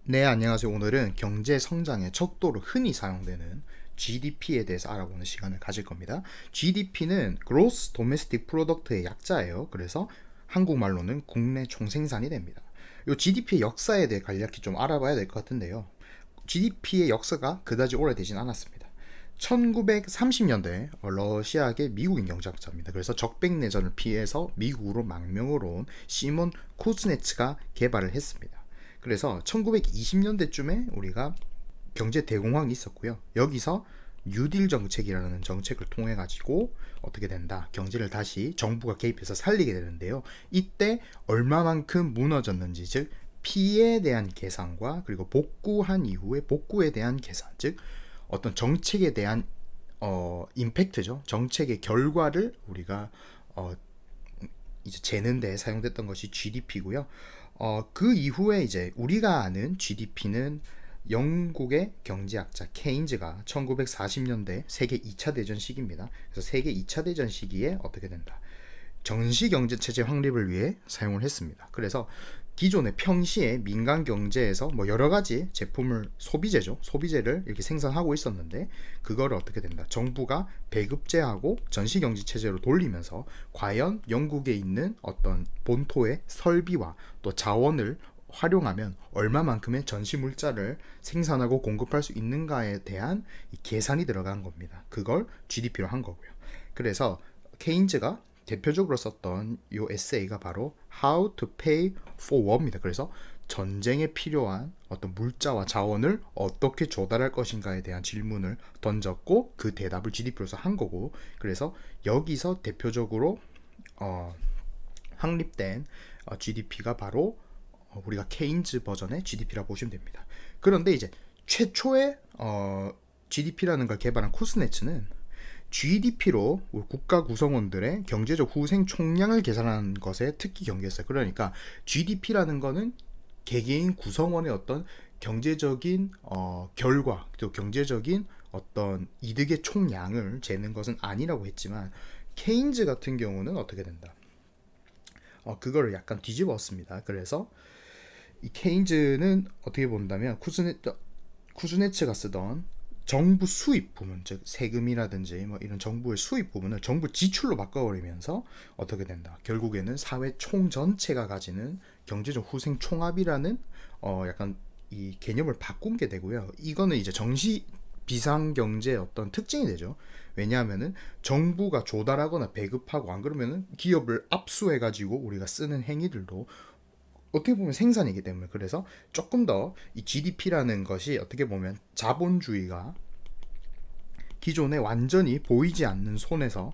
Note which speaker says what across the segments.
Speaker 1: 네, 안녕하세요. 오늘은 경제 성장의 척도로 흔히 사용되는 GDP에 대해서 알아보는 시간을 가질 겁니다. GDP는 Gross Domestic Product의 약자예요. 그래서 한국말로는 국내 총생산이 됩니다. 이 GDP의 역사에 대해 간략히 좀 알아봐야 될 것 같은데요. GDP의 역사가 그다지 오래되진 않았습니다. 1930년대 러시아계 미국인 경제학자입니다. 그래서 적백내전을 피해서 미국으로 망명으로 온 시몬 쿠즈네츠가 개발을 했습니다. 그래서 1920년대쯤에 우리가 경제 대공황이 있었고요. 여기서 뉴딜 정책이라는 정책을 통해 가지고 어떻게 된다, 경제를 다시 정부가 개입해서 살리게 되는데요. 이때 얼마만큼 무너졌는지, 즉 피해에 대한 계산과 그리고 복구한 이후에 복구에 대한 계산, 즉 어떤 정책에 대한 임팩트죠. 정책의 결과를 우리가 이제 재는 데 사용됐던 것이 GDP고요. 그 이후에 이제 우리가 아는 GDP는 영국의 경제학자 케인즈가 1940년대 세계 2차 대전 시기입니다. 그래서 세계 2차 대전 시기에 어떻게 된다, 전시 경제 체제 확립을 위해 사용을 했습니다. 그래서 기존의 평시에 민간 경제에서 뭐 여러 가지 제품을 소비재를 이렇게 생산하고 있었는데, 그거를 어떻게 된다, 정부가 배급제하고 전시 경제 체제로 돌리면서 과연 영국에 있는 어떤 본토의 설비와 또 자원을 활용하면 얼마만큼의 전시 물자를 생산하고 공급할 수 있는가에 대한 계산이 들어간 겁니다. 그걸 GDP로 한 거고요. 그래서 케인즈가 대표적으로 썼던 이 에세이가 바로 How to Pay for War입니다. 그래서 전쟁에 필요한 어떤 물자와 자원을 어떻게 조달할 것인가에 대한 질문을 던졌고, 그 대답을 GDP로서 한 거고, 그래서 여기서 대표적으로 확립된 GDP가 바로 우리가 케인즈 버전의 GDP라고 보시면 됩니다. 그런데 이제 최초의 GDP라는 걸 개발한 쿠스네츠는 GDP로 국가 구성원들의 경제적 후생 총량을 계산하는 것에 특히 경계했어요. 그러니까 GDP라는 거는 개개인 구성원의 어떤 경제적인 결과, 또 경제적인 어떤 이득의 총량을 재는 것은 아니라고 했지만, 케인즈 같은 경우는 어떻게 된다, 그거를 약간 뒤집었습니다. 그래서 이 케인즈는 어떻게 본다면 쿠즈네츠가 쓰던 정부 수입 부분, 즉 세금이라든지 뭐 이런 정부의 수입 부분을 정부 지출로 바꿔버리면서 어떻게 된다, 결국에는 사회 총 전체가 가지는 경제적 후생 총합이라는 약간 이 개념을 바꾼 게 되고요. 이거는 이제 정시 비상경제의 어떤 특징이 되죠. 왜냐하면은 정부가 조달하거나 배급하고, 안 그러면은 기업을 압수해가지고 우리가 쓰는 행위들도 어떻게 보면 생산이기 때문에, 그래서 조금 더 이 GDP라는 것이 어떻게 보면 자본주의가 기존에 완전히 보이지 않는 손에서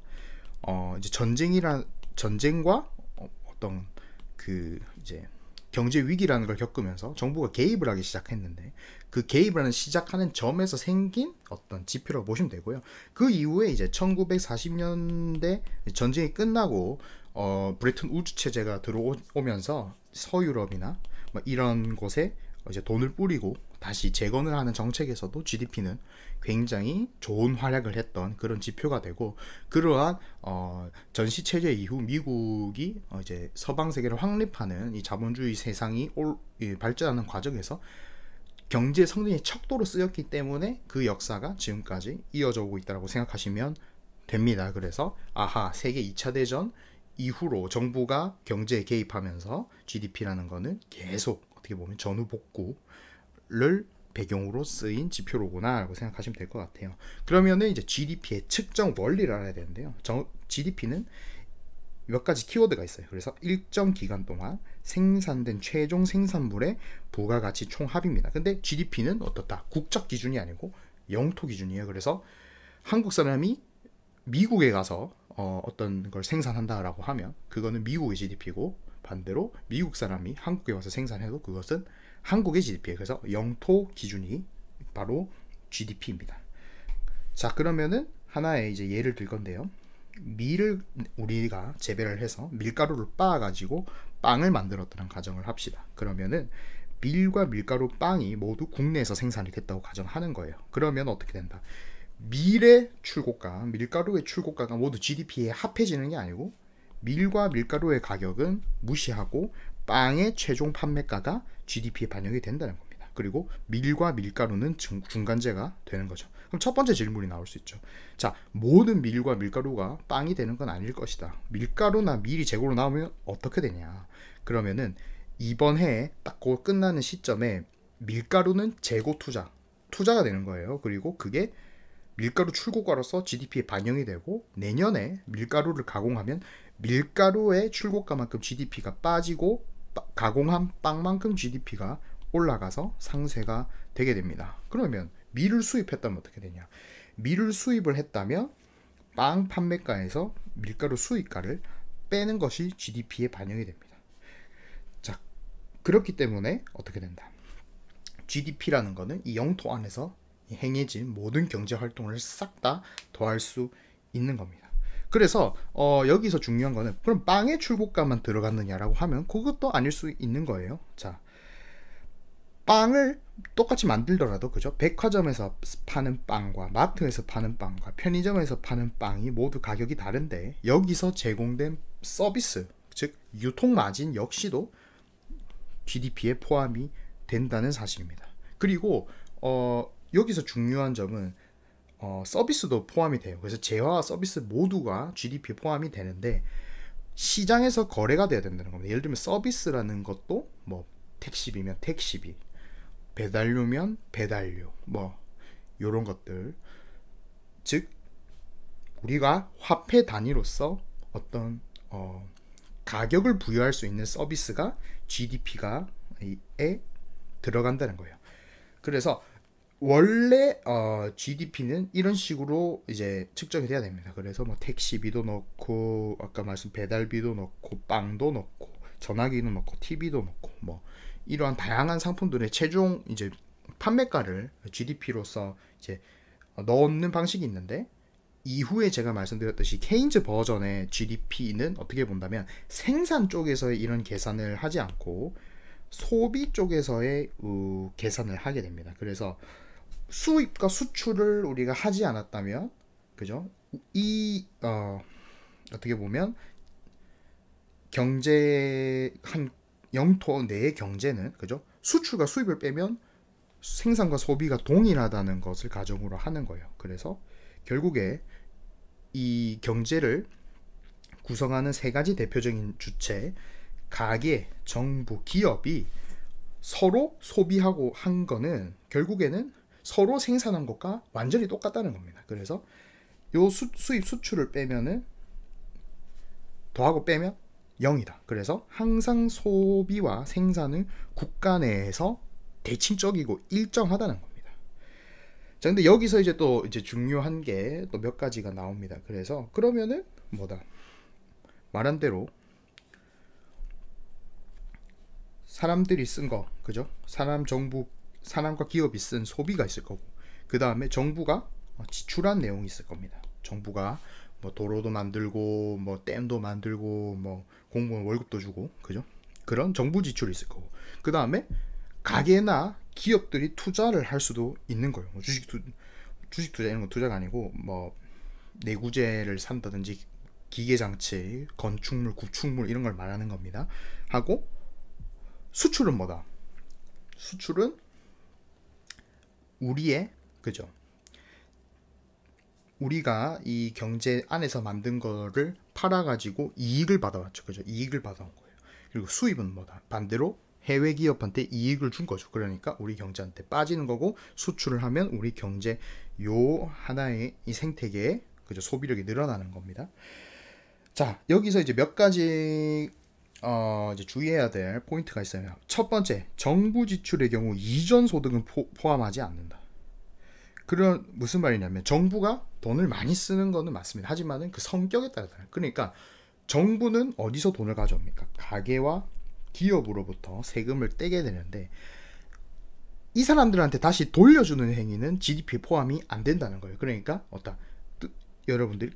Speaker 1: 이제 전쟁과 어떤 그 이제 경제 위기라는 걸 겪으면서 정부가 개입을 하기 시작했는데, 그 개입을 시작하는 점에서 생긴 어떤 지표라고 보시면 되고요. 그 이후에 이제 1940년대 전쟁이 끝나고 브레튼 우드 체제가 들어오면서 서유럽이나 뭐 이런 곳에 이제 돈을 뿌리고 다시 재건을 하는 정책에서도 GDP는 굉장히 좋은 활약을 했던 그런 지표가 되고, 그러한 전시 체제 이후 미국이 이제 서방 세계를 확립하는 이 자본주의 세상이 발전하는 과정에서 경제 성장의 척도로 쓰였기 때문에 그 역사가 지금까지 이어져 오고 있다고 생각하시면 됩니다. 그래서 세계 2차 대전 이후로 정부가 경제에 개입하면서 GDP라는 거는 계속 어떻게 보면 전후 복구를 배경으로 쓰인 지표로구나 라고 생각하시면 될 것 같아요. 그러면은 이제 GDP의 측정 원리를 알아야 되는데요. GDP는 몇 가지 키워드가 있어요. 그래서 일정 기간 동안 생산된 최종 생산물의 부가가치 총합입니다. 근데 GDP는 어떻다? 국적 기준이 아니고 영토 기준이에요. 그래서 한국 사람이 미국에 가서 어떤 걸 생산한다라고 하면 그거는 미국의 GDP고, 반대로 미국 사람이 한국에 와서 생산해도 그것은 한국의 GDP예요. 그래서 영토 기준이 바로 GDP입니다. 자, 그러면은 하나의 이제 예를 들 건데요. 밀을 우리가 재배를 해서 밀가루를 빻아가지고 빵을 만들었다는 가정을 합시다. 그러면은 밀과 밀가루 빵이 모두 국내에서 생산이 됐다고 가정하는 거예요. 그러면 어떻게 된다? 밀의 출고가, 밀가루의 출고가가 모두 GDP에 합해지는 게 아니고, 밀과 밀가루의 가격은 무시하고 빵의 최종 판매가가 GDP에 반영이 된다는 겁니다. 그리고 밀과 밀가루는 중간재가 되는 거죠. 그럼 첫 번째 질문이 나올 수 있죠. 자, 모든 밀과 밀가루가 빵이 되는 건 아닐 것이다. 밀가루나 밀이 재고로 나오면 어떻게 되냐? 그러면은 이번 해에 딱 끝나는 시점에 밀가루는 재고 투자가 되는 거예요. 그리고 그게 밀가루 출고가로서 GDP에 반영이 되고, 내년에 밀가루를 가공하면 밀가루의 출고가만큼 GDP가 빠지고 가공한 빵만큼 GDP가 올라가서 상쇄가 되게 됩니다. 그러면 밀을 수입했다면 어떻게 되냐? 밀을 수입을 했다면 빵 판매가에서 밀가루 수입가를 빼는 것이 GDP에 반영이 됩니다. 자, 그렇기 때문에 어떻게 된다? GDP라는 거는 이 영토 안에서 행해진 모든 경제 활동을 싹 다 더할 수 있는 겁니다. 그래서 여기서 중요한 거는 그럼 빵의 출고가만 들어갔느냐라고 하면 그것도 아닐 수 있는 거예요. 자, 빵을 똑같이 만들더라도, 그죠? 백화점에서 파는 빵과 마트에서 파는 빵과 편의점에서 파는 빵이 모두 가격이 다른데, 여기서 제공된 서비스, 즉 유통 마진 역시도 GDP에 포함이 된다는 사실입니다. 그리고 여기서 중요한 점은 서비스도 포함이 돼요. 그래서 재화와 서비스 모두가 GDP에 포함이 되는데, 시장에서 거래가 돼야 된다는 겁니다. 예를 들면 서비스라는 것도 뭐 택시비면 택시비, 배달료면 배달료, 뭐 요런 것들, 즉 우리가 화폐 단위로서 어떤 가격을 부여할 수 있는 서비스가 GDP가 에 들어간다는 거예요. 그래서 원래 GDP는 이런 식으로 이제 측정이 돼야 됩니다. 그래서 뭐 택시비도 넣고, 아까 말씀 배달비도 넣고, 빵도 넣고, 전화기도 넣고, TV도 넣고, 뭐 이러한 다양한 상품들의 최종 이제 판매가를 GDP로서 이제 넣는 방식이 있는데, 이후에 제가 말씀드렸듯이 케인즈 버전의 GDP는 어떻게 본다면 생산 쪽에서의 이런 계산을 하지 않고 소비 쪽에서의 계산을 하게 됩니다. 그래서 수입과 수출을 우리가 하지 않았다면, 그죠? 어떻게 보면 경제 한 영토 내의 경제는, 그죠? 수출과 수입을 빼면 생산과 소비가 동일하다는 것을 가정으로 하는 거예요. 그래서 결국에 이 경제를 구성하는 세 가지 대표적인 주체, 가계, 정부, 기업이 서로 소비하고 한 거는 결국에는 서로 생산한 것과 완전히 똑같다는 겁니다. 그래서 요 수입 수출을 빼면은, 더하고 빼면 0이다. 그래서 항상 소비와 생산은 국가 내에서 대칭적이고 일정하다는 겁니다. 자, 근데 여기서 이제 또 이제 중요한 게 또 몇 가지가 나옵니다. 그래서 그러면은 뭐다? 말한 대로 사람들이 쓴 거, 그죠? 사람과 기업이 쓴 소비가 있을 거고, 그 다음에 정부가 지출한 내용이 있을 겁니다. 정부가 뭐 도로도 만들고, 뭐 댐도 만들고, 뭐 공무원 월급도 주고, 그죠? 그런 정부 지출이 있을 거고, 그 다음에 가게나 기업들이 투자를 할 수도 있는 거예요. 주식 투자 이런 건 투자가 아니고, 뭐 내구재를 산다든지 기계장치, 건축물, 구축물 이런 걸 말하는 겁니다. 하고 수출은 뭐다? 수출은 우리의, 그죠? 우리가 이 경제 안에서 만든 거를 팔아가지고 이익을 받아왔죠. 그죠? 이익을 받아온 거예요. 그리고 수입은 뭐다? 반대로 해외 기업한테 이익을 준 거죠. 그러니까 우리 경제한테 빠지는 거고, 수출을 하면 우리 경제 요 하나의 이 생태계에, 그죠? 소비력이 늘어나는 겁니다. 자, 여기서 이제 몇 가지 이제 주의해야 될 포인트가 있어요. 첫 번째, 정부 지출의 경우 이전 소득은 포함하지 않는다. 그런 무슨 말이냐면 정부가 돈을 많이 쓰는 거는 맞습니다. 하지만은 그 성격에 따라 달라요. 그러니까 정부는 어디서 돈을 가져옵니까? 가계와 기업으로부터 세금을 떼게 되는데, 이 사람들한테 다시 돌려주는 행위는 GDP에 포함이 안 된다는 거예요. 그러니까 여러분들,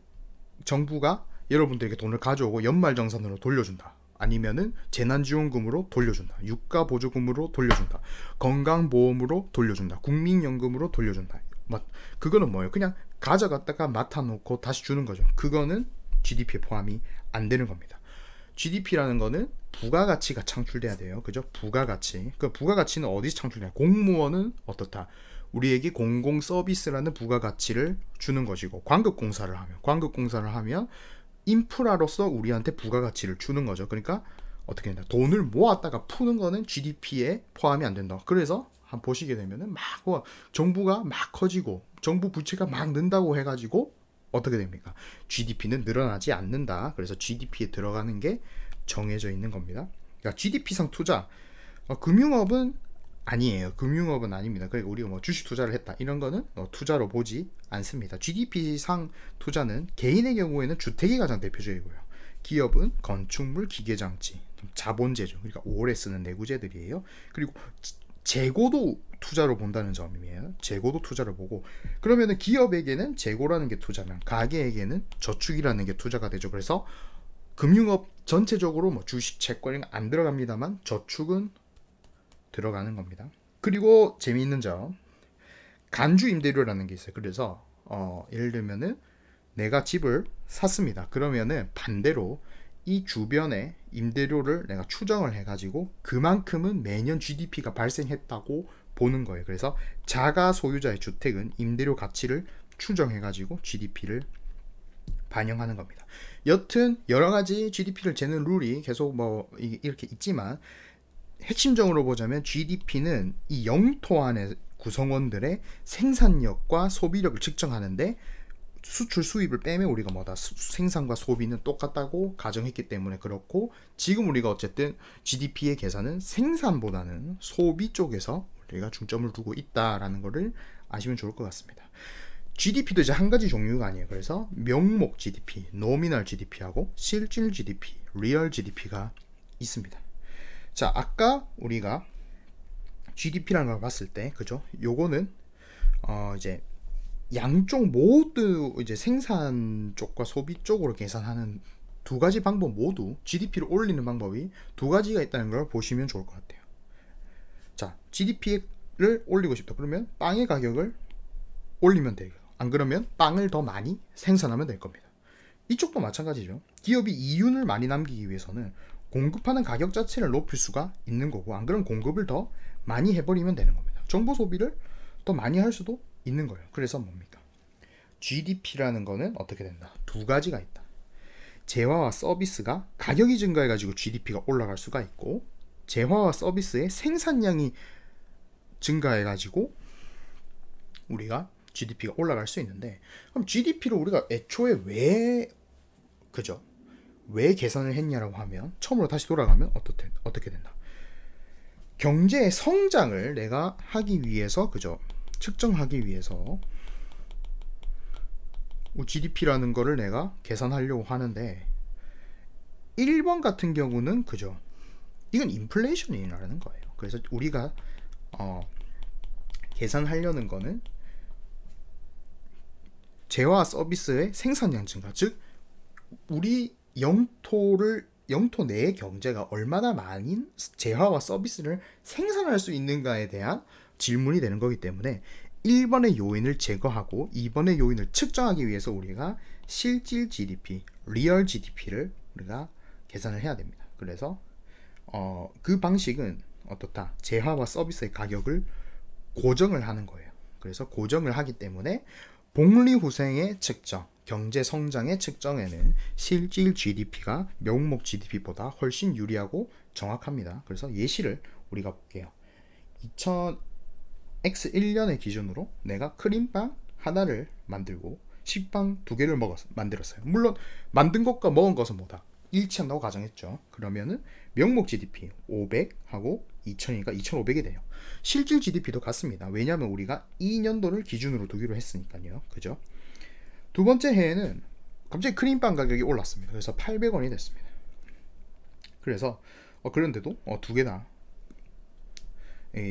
Speaker 1: 정부가 여러분들에게 돈을 가져오고 연말정산으로 돌려준다. 아니면은 재난지원금으로 돌려준다. 유가보조금으로 돌려준다. 건강보험으로 돌려준다. 국민연금으로 돌려준다. 그거는 뭐예요? 그냥 가져갔다가 맡아놓고 다시 주는 거죠. 그거는 GDP에 포함이 안 되는 겁니다. GDP라는 거는 부가가치가 창출돼야 돼요. 그죠? 부가가치. 그 부가가치는 어디서 창출돼요? 공무원은 어떻다? 우리에게 공공 서비스라는 부가가치를 주는 것이고, 광급공사를 하면 인프라로서 우리한테 부가가치를 주는 거죠. 그러니까 어떻게 된다? 돈을 모았다가 푸는 거는 GDP에 포함이 안 된다. 그래서 한 보시게 되면은 막 정부가 막 커지고 정부 부채가 막 는다고 해가지고 어떻게 됩니까? GDP는 늘어나지 않는다. 그래서 GDP에 들어가는 게 정해져 있는 겁니다. 그러니까 GDP상 투자, 금융업은 아니에요. 금융업은 아닙니다. 그러니까 우리가 뭐 주식 투자를 했다 이런 거는 투자로 보지 않습니다. GDP상 투자는 개인의 경우에는 주택이 가장 대표적이고요. 기업은 건축물, 기계장치, 자본재죠. 그러니까 오래 쓰는 내구재들이에요. 그리고 재고도 투자로 본다는 점이에요. 재고도 투자를 보고, 그러면은 기업에게는 재고라는 게 투자면 가게에게는 저축이라는 게 투자가 되죠. 그래서 금융업 전체적으로 뭐 주식, 채권 안 들어갑니다만 저축은 들어가는 겁니다. 그리고 재미있는 점, 간주 임대료라는 게 있어요. 그래서 예를 들면은 내가 집을 샀습니다. 그러면은 반대로 이 주변에 임대료를 내가 추정을 해가지고 그만큼은 매년 GDP가 발생했다고 보는 거예요. 그래서 자가 소유자의 주택은 임대료 가치를 추정해가지고 GDP를 반영하는 겁니다. 여튼 여러 가지 GDP를 재는 룰이 계속 뭐 이렇게 있지만, 핵심적으로 보자면 GDP는 이 영토 안의 구성원들의 생산력과 소비력을 측정하는데, 수출 수입을 빼면 우리가 뭐다, 생산과 소비는 똑같다고 가정했기 때문에 그렇고, 지금 우리가 어쨌든 GDP의 계산은 생산보다는 소비 쪽에서 우리가 중점을 두고 있다라는 것을 아시면 좋을 것 같습니다. GDP도 이제 한 가지 종류가 아니에요. 그래서 명목 GDP, 노미널 GDP하고 실질 GDP, 리얼 GDP가 있습니다. 자, 아까 우리가 GDP라는 걸 봤을 때, 그죠? 요거는 이제 양쪽 모두 이제 생산 쪽과 소비 쪽으로 계산하는 두 가지 방법 모두 GDP를 올리는 방법이 두 가지가 있다는 걸 보시면 좋을 것 같아요. 자, GDP를 올리고 싶다. 그러면 빵의 가격을 올리면 돼요. 안 그러면 빵을 더 많이 생산하면 될 겁니다. 이쪽도 마찬가지죠. 기업이 이윤을 많이 남기기 위해서는 공급하는 가격 자체를 높일 수가 있는 거고, 안 그러면 공급을 더 많이 해버리면 되는 겁니다. 정보 소비를 더 많이 할 수도 있는 거예요. 그래서 뭡니까? GDP라는 거는 어떻게 된다? 두 가지가 있다. 재화와 서비스가 가격이 증가해가지고 GDP가 올라갈 수가 있고, 재화와 서비스의 생산량이 증가해가지고 우리가 GDP가 올라갈 수 있는데, 그럼 GDP를 우리가 애초에 왜 계산을 했냐라고 하면, 처음으로 다시 돌아가면 어떻게 된다? 경제의 성장을 내가 하기 위해서, 그죠? 측정하기 위해서 GDP라는 거를 내가 계산하려고 하는데, 1번 같은 경우는 그죠? 이건 인플레이션이라는 거예요. 그래서 우리가 계산하려는 거는 재화 서비스의 생산량 증가, 즉 우리 영토 내의 경제가 얼마나 많은 재화와 서비스를 생산할 수 있는가에 대한 질문이 되는 거기 때문에 1번의 요인을 제거하고 2번의 요인을 측정하기 위해서 우리가 실질 GDP, 리얼 GDP를 우리가 계산을 해야 됩니다. 그래서 그 방식은 어떻다? 재화와 서비스의 가격을 고정을 하는 거예요. 그래서 고정을 하기 때문에 복리후생의 측정, 경제 성장의 측정에는 실질 GDP가 명목 GDP보다 훨씬 유리하고 정확합니다. 그래서 예시를 우리가 볼게요. 2000X1년의 기준으로 내가 크림빵 하나를 만들고 식빵 2개를 만들었어요. 물론 만든 것과 먹은 것은 뭐다? 일치한다고 가정했죠. 그러면은 명목 GDP 500하고 2000이니까 2500이 돼요. 실질 GDP도 같습니다. 왜냐하면 우리가 2년도를 기준으로 두기로 했으니까요. 그죠? 두 번째 해에는 갑자기 크림빵 가격이 올랐습니다. 그래서 800원이 됐습니다. 그래서 그런데도 두 개나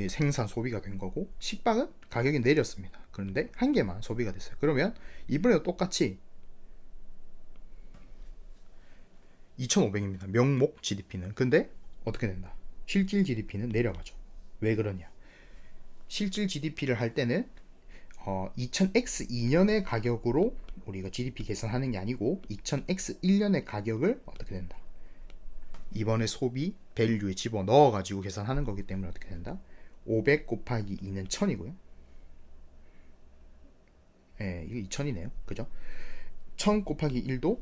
Speaker 1: 생산 소비가 된 거고, 식빵은 가격이 내렸습니다. 그런데 한 개만 소비가 됐어요. 그러면 이번에도 똑같이 2,500입니다. 명목 GDP는. 근데 어떻게 된다? 실질 GDP는 내려가죠. 왜 그러냐? 실질 GDP를 할 때는 2000X2년의 가격으로 우리가 GDP 계산하는 게 아니고 2000X1년의 가격을 어떻게 된다? 이번에 소비 밸류에 집어넣어 가지고 계산하는 거기 때문에 어떻게 된다? 500 곱하기 2는 1000이고요. 예, 이거 2000이네요. 그죠? 1000 곱하기 1도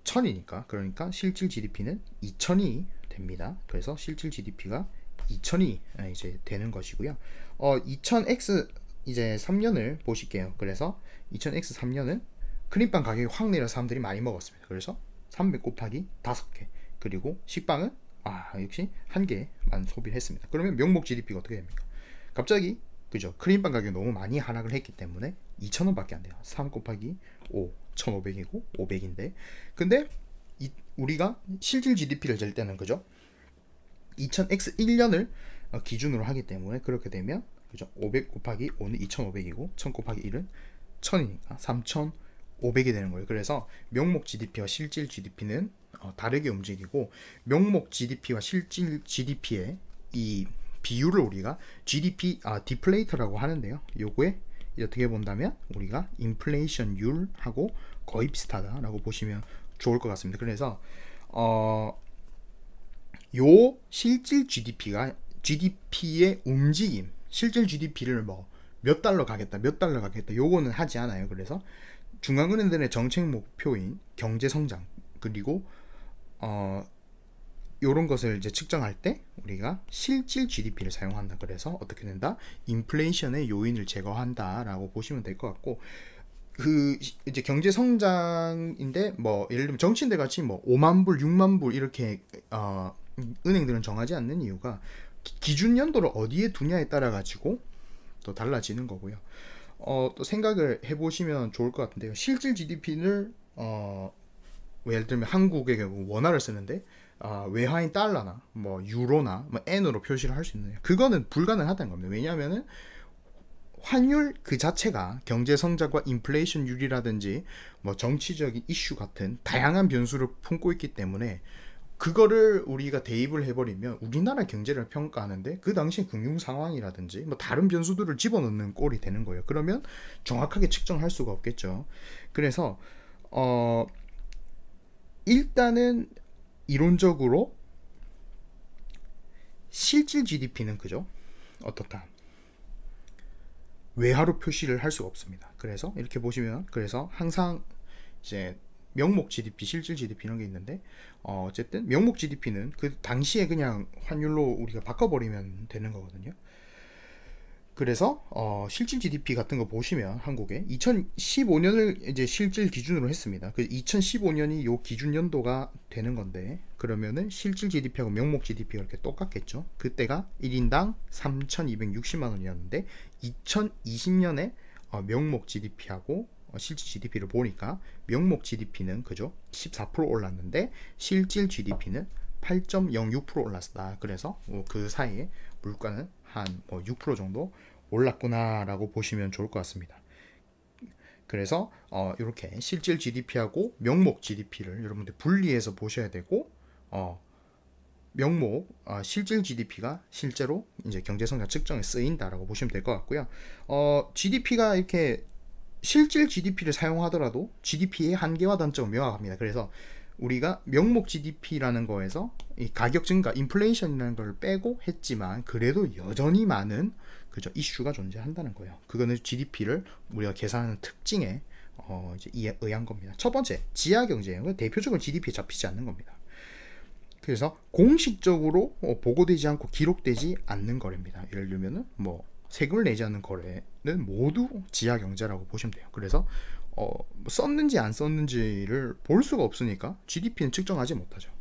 Speaker 1: 1000이니까, 그러니까 실질 GDP는 2000이 됩니다. 그래서 실질 GDP가 2000이 이제 되는 것이고요. 2000X 이제 3년을 보실게요. 그래서 2000X 3년은 크림빵 가격이 확 내려서 사람들이 많이 먹었습니다. 그래서 300 곱하기 5개, 그리고 식빵은 역시 1개만 소비를 했습니다. 그러면 명목 GDP가 어떻게 됩니까? 갑자기 그죠? 크림빵 가격이 너무 많이 하락을 했기 때문에 2,000원 밖에 안 돼요. 3 곱하기 5, 1,500이고 500인데, 근데 우리가 실질 GDP를 잴 때는 그죠? 2000X 1년을 기준으로 하기 때문에, 그렇게 되면 그죠? 500 곱하기 5는 2,500이고 1000 곱하기 1은 1000이니까 3,500이 되는 거예요. 그래서 명목 GDP와 실질 GDP는 다르게 움직이고, 명목 GDP와 실질 GDP의 이 비율을 우리가 GDP 디플레이터라고 하는데요. 요거에 어떻게 본다면 우리가 인플레이션율하고 거의 비슷하다라고 보시면 좋을 것 같습니다. 그래서 요 실질 GDP의 움직임, 실질 GDP를 뭐 몇 달러 가겠다, 몇 달러 가겠다, 요거는 하지 않아요. 그래서 중앙은행들의 정책 목표인 경제 성장, 그리고 요런 것을 이제 측정할 때 우리가 실질 GDP를 사용한다. 그래서 어떻게 된다? 인플레이션의 요인을 제거한다라고 보시면 될 것 같고, 그 이제 경제 성장인데 뭐 예를 들면 정치인들 같이 뭐 5만 불, 6만 불 이렇게 은행들은 정하지 않는 이유가 기준 연도를 어디에 두냐에 따라 가지고 또 달라지는 거고요. 또 생각을 해보시면 좋을 것 같은데요. 실질 GDP를 예를 들면 한국의 경우 원화를 쓰는데 외화인 달러나 뭐 유로나 뭐 엔으로 표시를 할 수 있느냐, 그거는 불가능하다는 겁니다. 왜냐하면은 환율 그 자체가 경제 성장과 인플레이션율이라든지 뭐 정치적인 이슈 같은 다양한 변수를 품고 있기 때문에, 그거를 우리가 대입을 해버리면 우리나라 경제를 평가하는데 그 당시 금융 상황이라든지 뭐 다른 변수들을 집어넣는 꼴이 되는 거예요. 그러면 정확하게 측정할 수가 없겠죠. 그래서 일단은 이론적으로 실질 GDP는 그죠? 어떻다? 외화로 표시를 할 수가 없습니다. 그래서 이렇게 보시면, 그래서 항상 이제 명목 GDP, 실질 GDP 이런 게 있는데, 어쨌든 명목 GDP는 그 당시에 그냥 환율로 우리가 바꿔버리면 되는 거거든요. 그래서 실질 GDP 같은 거 보시면 한국에 2015년을 이제 실질 기준으로 했습니다. 그 2015년이 요 기준 연도가 되는 건데, 그러면은 실질 GDP하고 명목 GDP가 이렇게 똑같겠죠. 그때가 1인당 3,260만 원이었는데 2020년에 명목 GDP하고 실질 GDP를 보니까 명목 GDP는 그죠? 14% 올랐는데 실질 GDP는 8.06% 올랐다. 그래서 그 사이에 물가는 한 6% 정도 올랐구나라고 보시면 좋을 것 같습니다. 그래서 이렇게 실질 GDP하고 명목 GDP를 여러분들 분리해서 보셔야 되고, 명목 실질 GDP가 실제로 이제 경제성장 측정에 쓰인다라고 보시면 될 것 같고요. GDP가 이렇게 실질 GDP를 사용하더라도 GDP의 한계와 단점은 명확합니다. 그래서 우리가 명목 GDP라는 거에서 이 가격 증가, 인플레이션이라는 걸 빼고 했지만 그래도 여전히 많은 그죠 이슈가 존재한다는 거예요. 그거는 GDP를 우리가 계산하는 특징에 이제 의한 겁니다. 첫 번째, 지하 경제예요. 대표적으로 GDP에 잡히지 않는 겁니다. 그래서 공식적으로 보고되지 않고 기록되지 않는 거래입니다. 예를 들면은 뭐 세금을 내지 않는 거래는 모두 지하 경제라고 보시면 돼요. 그래서 썼는지 안 썼는지를 볼 수가 없으니까 GDP는 측정하지 못하죠.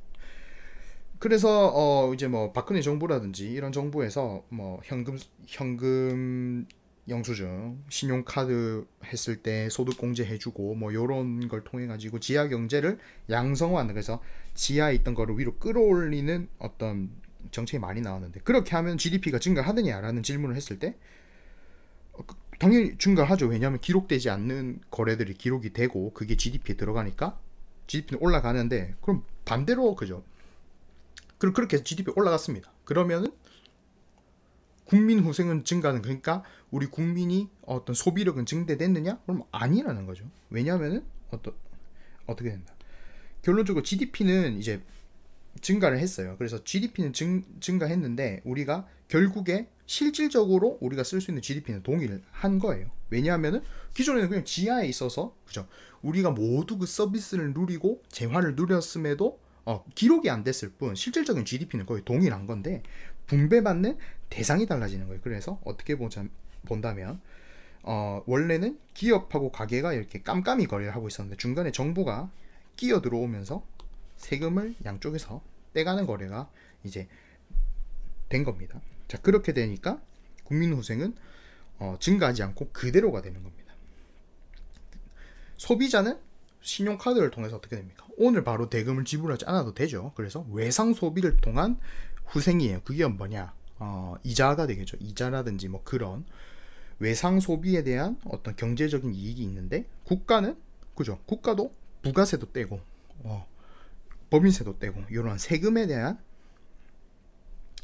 Speaker 1: 그래서 이제 뭐 박근혜 정부라든지 이런 정부에서 뭐 현금 영수증, 신용카드 했을 때 소득 공제 해주고 뭐 요런 걸 통해 가지고 지하 경제를 양성화한다. 그래서 지하에 있던 거를 위로 끌어올리는 어떤 정책이 많이 나왔는데, 그렇게 하면 GDP가 증가하느냐라는 질문을 했을 때 당연히 증가하죠. 왜냐하면 기록되지 않는 거래들이 기록이 되고 그게 GDP에 들어가니까 GDP는 올라가는데, 그럼 반대로 그죠? 그렇게 GDP 올라갔습니다. 그러면은 국민 후생은 증가하는, 그러니까 우리 국민이 어떤 소비력은 증대됐느냐? 그럼 아니라는 거죠. 왜냐하면은 어떻게 된다? 결론적으로 GDP는 이제 증가를 했어요. 그래서 GDP는 증가했는데 우리가 결국에 실질적으로 우리가 쓸 수 있는 GDP는 동일한 거예요. 왜냐하면은 기존에는 그냥 지하에 있어서 그죠? 우리가 모두 그 서비스를 누리고 재화를 누렸음에도 기록이 안 됐을 뿐 실질적인 GDP는 거의 동일한 건데 분배받는 대상이 달라지는 거예요. 그래서 어떻게 본다면 원래는 기업하고 가게가 이렇게 깜깜이 거래를 하고 있었는데 중간에 정부가 끼어 들어오면서 세금을 양쪽에서 떼가는 거래가 이제 된 겁니다. 자, 그렇게 되니까 국민후생은 증가하지 않고 그대로가 되는 겁니다. 소비자는 신용카드를 통해서 어떻게 됩니까? 오늘 바로 대금을 지불하지 않아도 되죠. 그래서 외상 소비를 통한 후생이에요. 그게 뭐냐? 이자가 되겠죠. 이자라든지 뭐 그런 외상 소비에 대한 어떤 경제적인 이익이 있는데 국가는 그죠? 국가도 부가세도 떼고 법인세도 떼고 이런 세금에 대한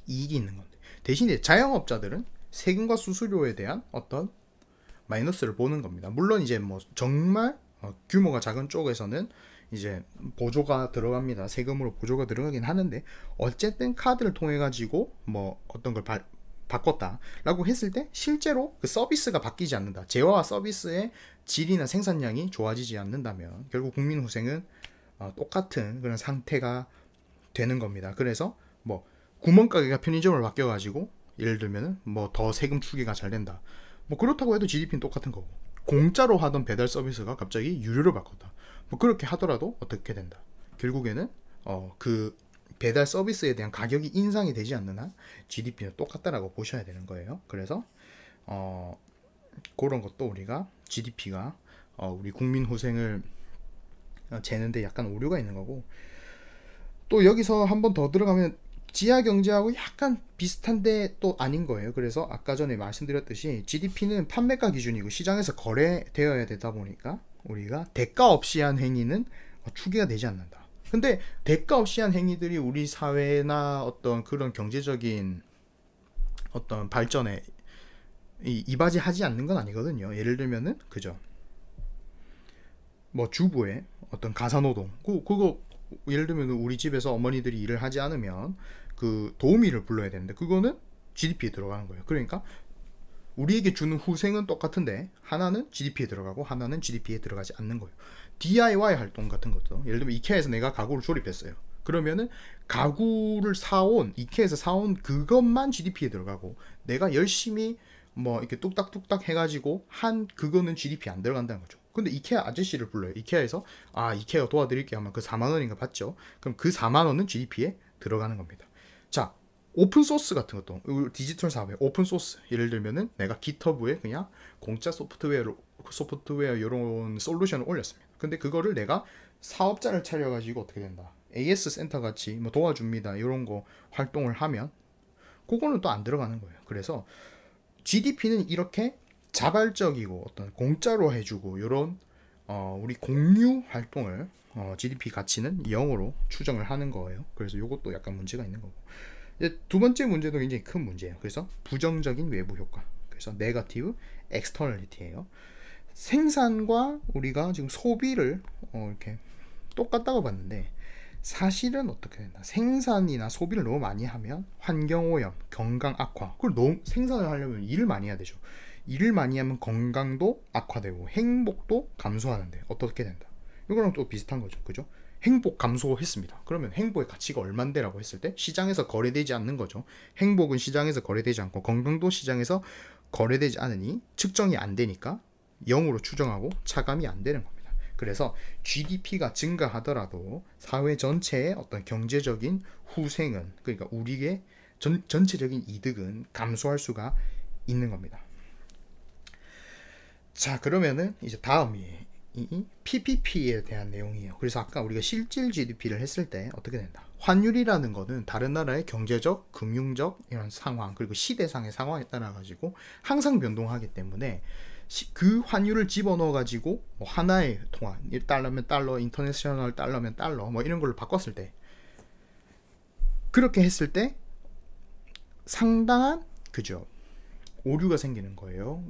Speaker 1: 이익이 있는 건데 대신에 자영업자들은 세금과 수수료에 대한 어떤 마이너스를 보는 겁니다. 물론 이제 뭐 정말 규모가 작은 쪽에서는 이제 보조가 들어갑니다. 세금으로 보조가 들어가긴 하는데 어쨌든 카드를 통해 가지고 뭐 어떤 걸 바꿨다라고 했을 때 실제로 그 서비스가 바뀌지 않는다. 재화와 서비스의 질이나 생산량이 좋아지지 않는다면 결국 국민후생은 똑같은 그런 상태가 되는 겁니다. 그래서 뭐 구멍가게가 편의점을 바뀌어가지고 예를 들면은 뭐 더 세금 추기가 잘 된다. 뭐 그렇다고 해도 GDP는 똑같은 거고 공짜로 하던 배달 서비스가 갑자기 유료로 바꿨다. 뭐 그렇게 하더라도 어떻게 된다. 결국에는 그 배달 서비스에 대한 가격이 인상이 되지 않는 한 GDP는 똑같다라고 보셔야 되는 거예요. 그래서 그런 것도 우리가 GDP가 우리 국민 후생을 재는데 약간 오류가 있는 거고 또 여기서 한 번 더 들어가면 지하 경제하고 약간 비슷한데 또 아닌 거예요. 그래서 아까 전에 말씀드렸듯이 GDP는 판매가 기준이고 시장에서 거래되어야 되다 보니까 우리가 대가 없이 한 행위는 추계가 되지 않는다. 근데 대가 없이 한 행위들이 우리 사회나 어떤 그런 경제적인 어떤 발전에 이바지하지 않는 건 아니거든요. 예를 들면은 그죠? 뭐 주부의 어떤 가사노동 그거 예를 들면 우리 집에서 어머니들이 일을 하지 않으면 그 도우미를 불러야 되는데 그거는 GDP에 들어가는 거예요. 그러니까 우리에게 주는 후생은 똑같은데 하나는 GDP에 들어가고 하나는 GDP에 들어가지 않는 거예요. DIY 활동 같은 것도 예를 들면 이케아에서 내가 가구를 조립했어요. 그러면은 가구를 사온 이케아에서 사온 그것만 GDP에 들어가고 내가 열심히 뭐 이렇게 뚝딱뚝딱 해가지고 한 그거는 GDP 안 들어간다는 거죠. 근데 이케아 아저씨를 불러요. 이케아에서 이케아가 도와드릴게요 하면 그 4만 원인가 받죠. 그럼 그 4만 원은 GDP에 들어가는 겁니다. 자, 오픈 소스 같은 것도 디지털 사업에 오픈 소스 예를 들면은 내가 깃허브에 그냥 공짜 소프트웨어 이런 솔루션을 올렸습니다. 근데 그거를 내가 사업자를 차려가지고 어떻게 된다. AS 센터 같이 뭐 도와줍니다. 이런 거 활동을 하면 그거는 또 안 들어가는 거예요. 그래서 GDP는 이렇게 자발적이고 어떤 공짜로 해주고 이런 우리 공유 활동을 GDP 가치는 0으로 추정을 하는 거예요. 그래서 이것도 약간 문제가 있는 거고 이제 두 번째 문제도 굉장히 큰 문제예요. 그래서 부정적인 외부 효과. 그래서 네거티브 엑스터널리티예요. 생산과 우리가 지금 소비를 이렇게 똑같다고 봤는데 사실은 어떻게 된다. 생산이나 소비를 너무 많이 하면 환경오염, 건강 악화. 그걸 너무 생산을 하려면 일을 많이 해야 되죠. 일을 많이 하면 건강도 악화되고 행복도 감소하는데 어떻게 된다. 이거랑 또 비슷한 거죠. 그죠? 행복 감소했습니다. 그러면 행복의 가치가 얼만데라고 했을 때 시장에서 거래되지 않는 거죠. 행복은 시장에서 거래되지 않고 건강도 시장에서 거래되지 않으니 측정이 안 되니까 0으로 추정하고 차감이 안 되는 겁니다. 그래서 GDP가 증가하더라도 사회 전체의 어떤 경제적인 후생은 그러니까 우리의 전체적인 이득은 감소할 수가 있는 겁니다. 자, 그러면은 이제 다음이 이 PPP에 대한 내용이에요. 그래서 아까 우리가 실질 GDP를 했을 때 어떻게 된다. 환율이라는 거는 다른 나라의 경제적, 금융적 이런 상황 그리고 시대상의 상황에 따라 가지고 항상 변동하기 때문에 그 환율을 집어넣어 가지고 뭐 하나의 통화, 달러면 달러, 인터내셔널 달러면 달러 뭐 이런 걸로 바꿨을 때 그렇게 했을 때 상당한 그죠 오류가 생기는 거예요.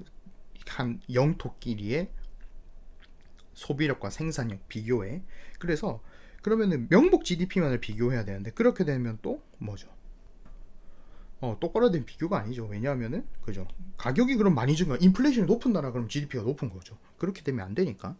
Speaker 1: 한 영토끼리의 소비력과 생산력 비교에. 그래서 그러면은 명목 GDP만을 비교해야 되는데 그렇게 되면 또 뭐죠? 똑바로 된 비교가 아니죠. 왜냐하면은 그죠? 가격이 그럼 많이 증가, 인플레이션이 높은 나라 그럼 GDP가 높은 거죠. 그렇게 되면 안 되니까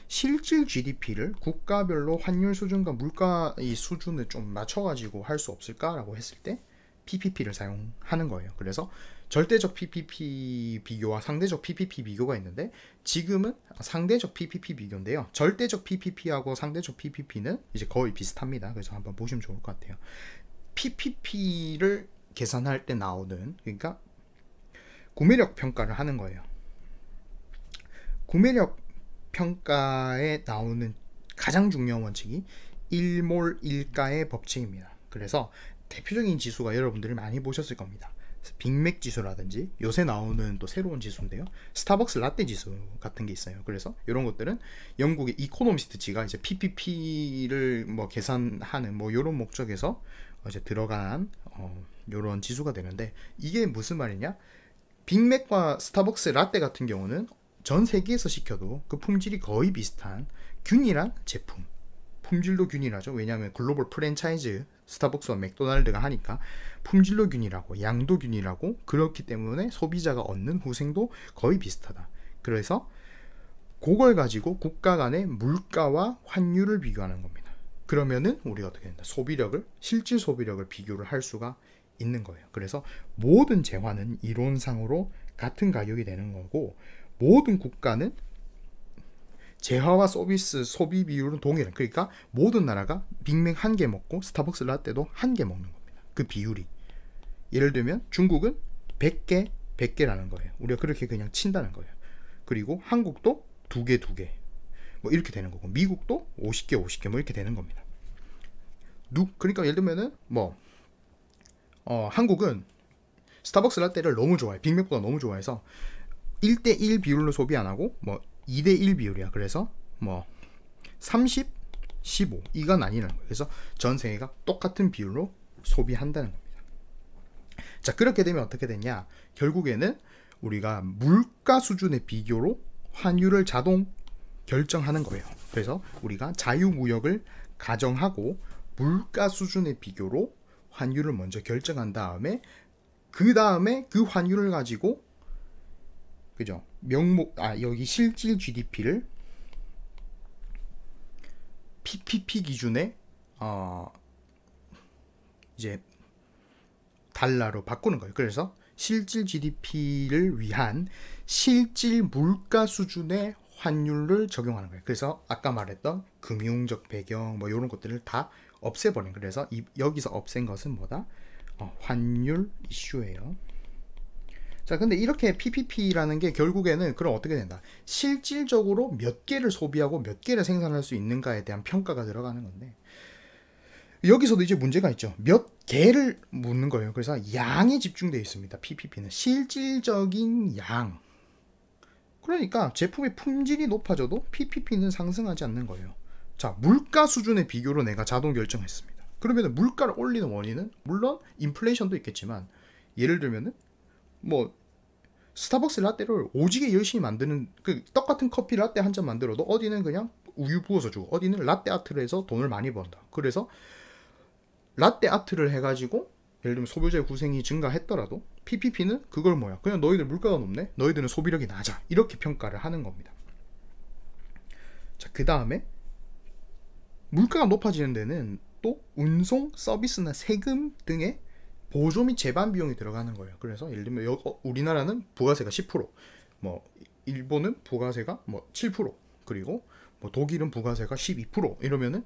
Speaker 1: 실질 GDP를 국가별로 환율 수준과 물가 이 수준을 좀 맞춰가지고 할 수 없을까라고 했을 때 PPP를 사용하는 거예요. 그래서 절대적 PPP 비교와 상대적 PPP 비교가 있는데 지금은 상대적 PPP 비교인데요. 절대적 PPP하고 상대적 PPP는 이제 거의 비슷합니다. 그래서 한번 보시면 좋을 것 같아요. PPP를 계산할 때 나오는, 그러니까 구매력 평가를 하는 거예요. 구매력 평가에 나오는 가장 중요한 원칙이 1몰 1가의 법칙입니다. 그래서 대표적인 지수가 여러분들이 많이 보셨을 겁니다. 빅맥 지수라든지 요새 나오는 또 새로운 지수인데요, 스타벅스 라떼 지수 같은 게 있어요. 그래서 이런 것들은 영국의 이코노미스트지가 이제 PPP를 뭐 계산하는 뭐 이런 목적에서 이제 들어간 요런 지수가 되는데, 이게 무슨 말이냐, 빅맥과 스타벅스 라떼 같은 경우는 전 세계에서 시켜도 그 품질이 거의 비슷한 균일한 제품, 품질도 균일하죠. 왜냐하면 글로벌 프랜차이즈 스타벅스와 맥도날드가 하니까 품질도 균일하고 양도 균일하고, 그렇기 때문에 소비자가 얻는 후생도 거의 비슷하다. 그래서 그걸 가지고 국가 간의 물가와 환율을 비교하는 겁니다. 그러면은 우리가 어떻게 된다, 소비력을, 실질 소비력을 비교를 할 수가 있는 거예요. 그래서 모든 재화는 이론상으로 같은 가격이 되는 거고, 모든 국가는 재화와 서비스 소비 비율은 동일한, 그러니까 모든 나라가 빅맥 한 개 먹고 스타벅스 라떼도 한 개 먹는 겁니다. 그 비율이, 예를 들면 중국은 100개 100개라는 거예요. 우리가 그렇게 그냥 친다는 거예요. 그리고 한국도 2개 2개 뭐 이렇게 되는 거고, 미국도 50개 50개 뭐 이렇게 되는 겁니다. 그러니까 예를 들면은 뭐 한국은 스타벅스 라떼를 너무 좋아해, 빅맥보다 너무 좋아해서 1대1 비율로 소비 안 하고 뭐 2대1 비율이야. 그래서 뭐 30, 15 이건 아니라는 거예요. 그래서 전 세계가 똑같은 비율로 소비한다는 겁니다. 자, 그렇게 되면 어떻게 되냐, 결국에는 우리가 물가 수준의 비교로 환율을 자동 결정하는 거예요. 그래서 우리가 자유무역을 가정하고 물가 수준의 비교로 환율을 먼저 결정한 다음에 그 다음에 그 환율을 가지고, 그죠, 여기 실질 GDP를 PPP 기준에 이제 달러로 바꾸는 거예요. 그래서 실질 GDP를 위한 실질 물가 수준의 환율을 적용하는 거예요. 그래서 아까 말했던 금융적 배경 뭐 이런 것들을 다 없애버린, 그래서 여기서 없앤 것은 뭐다? 환율 이슈예요. 자, 근데 이렇게 PPP라는 게 결국에는 그럼 어떻게 된다, 실질적으로 몇 개를 소비하고 몇 개를 생산할 수 있는가에 대한 평가가 들어가는 건데, 여기서도 이제 문제가 있죠. 몇 개를 묻는 거예요. 그래서 양에 집중되어 있습니다. PPP는 실질적인 양. 그러니까 제품의 품질이 높아져도 PPP는 상승하지 않는 거예요. 자, 물가 수준의 비교로 내가 자동 결정했습니다. 그러면 물가를 올리는 원인은 물론 인플레이션도 있겠지만, 예를 들면은 뭐 스타벅스 라떼를 오지게 열심히 만드는, 그 똑같은 커피 라떼 한 잔 만들어도 어디는 그냥 우유 부어서 주고 어디는 라떼 아트를 해서 돈을 많이 번다. 그래서 라떼 아트를 해가지고 예를 들면 소비자의 후생이 증가했더라도 PPP는 그걸 뭐야, 그냥 너희들 물가가 높네, 너희들은 소비력이 낮아, 이렇게 평가를 하는 겁니다. 자, 그 다음에 물가가 높아지는 데는 또 운송, 서비스나 세금 등의 보조 및 제반 비용이 들어가는 거예요. 그래서 예를 들면 우리나라는 부가세가 10%, 뭐 일본은 부가세가 뭐 7%, 그리고 뭐 독일은 부가세가 12% 이러면은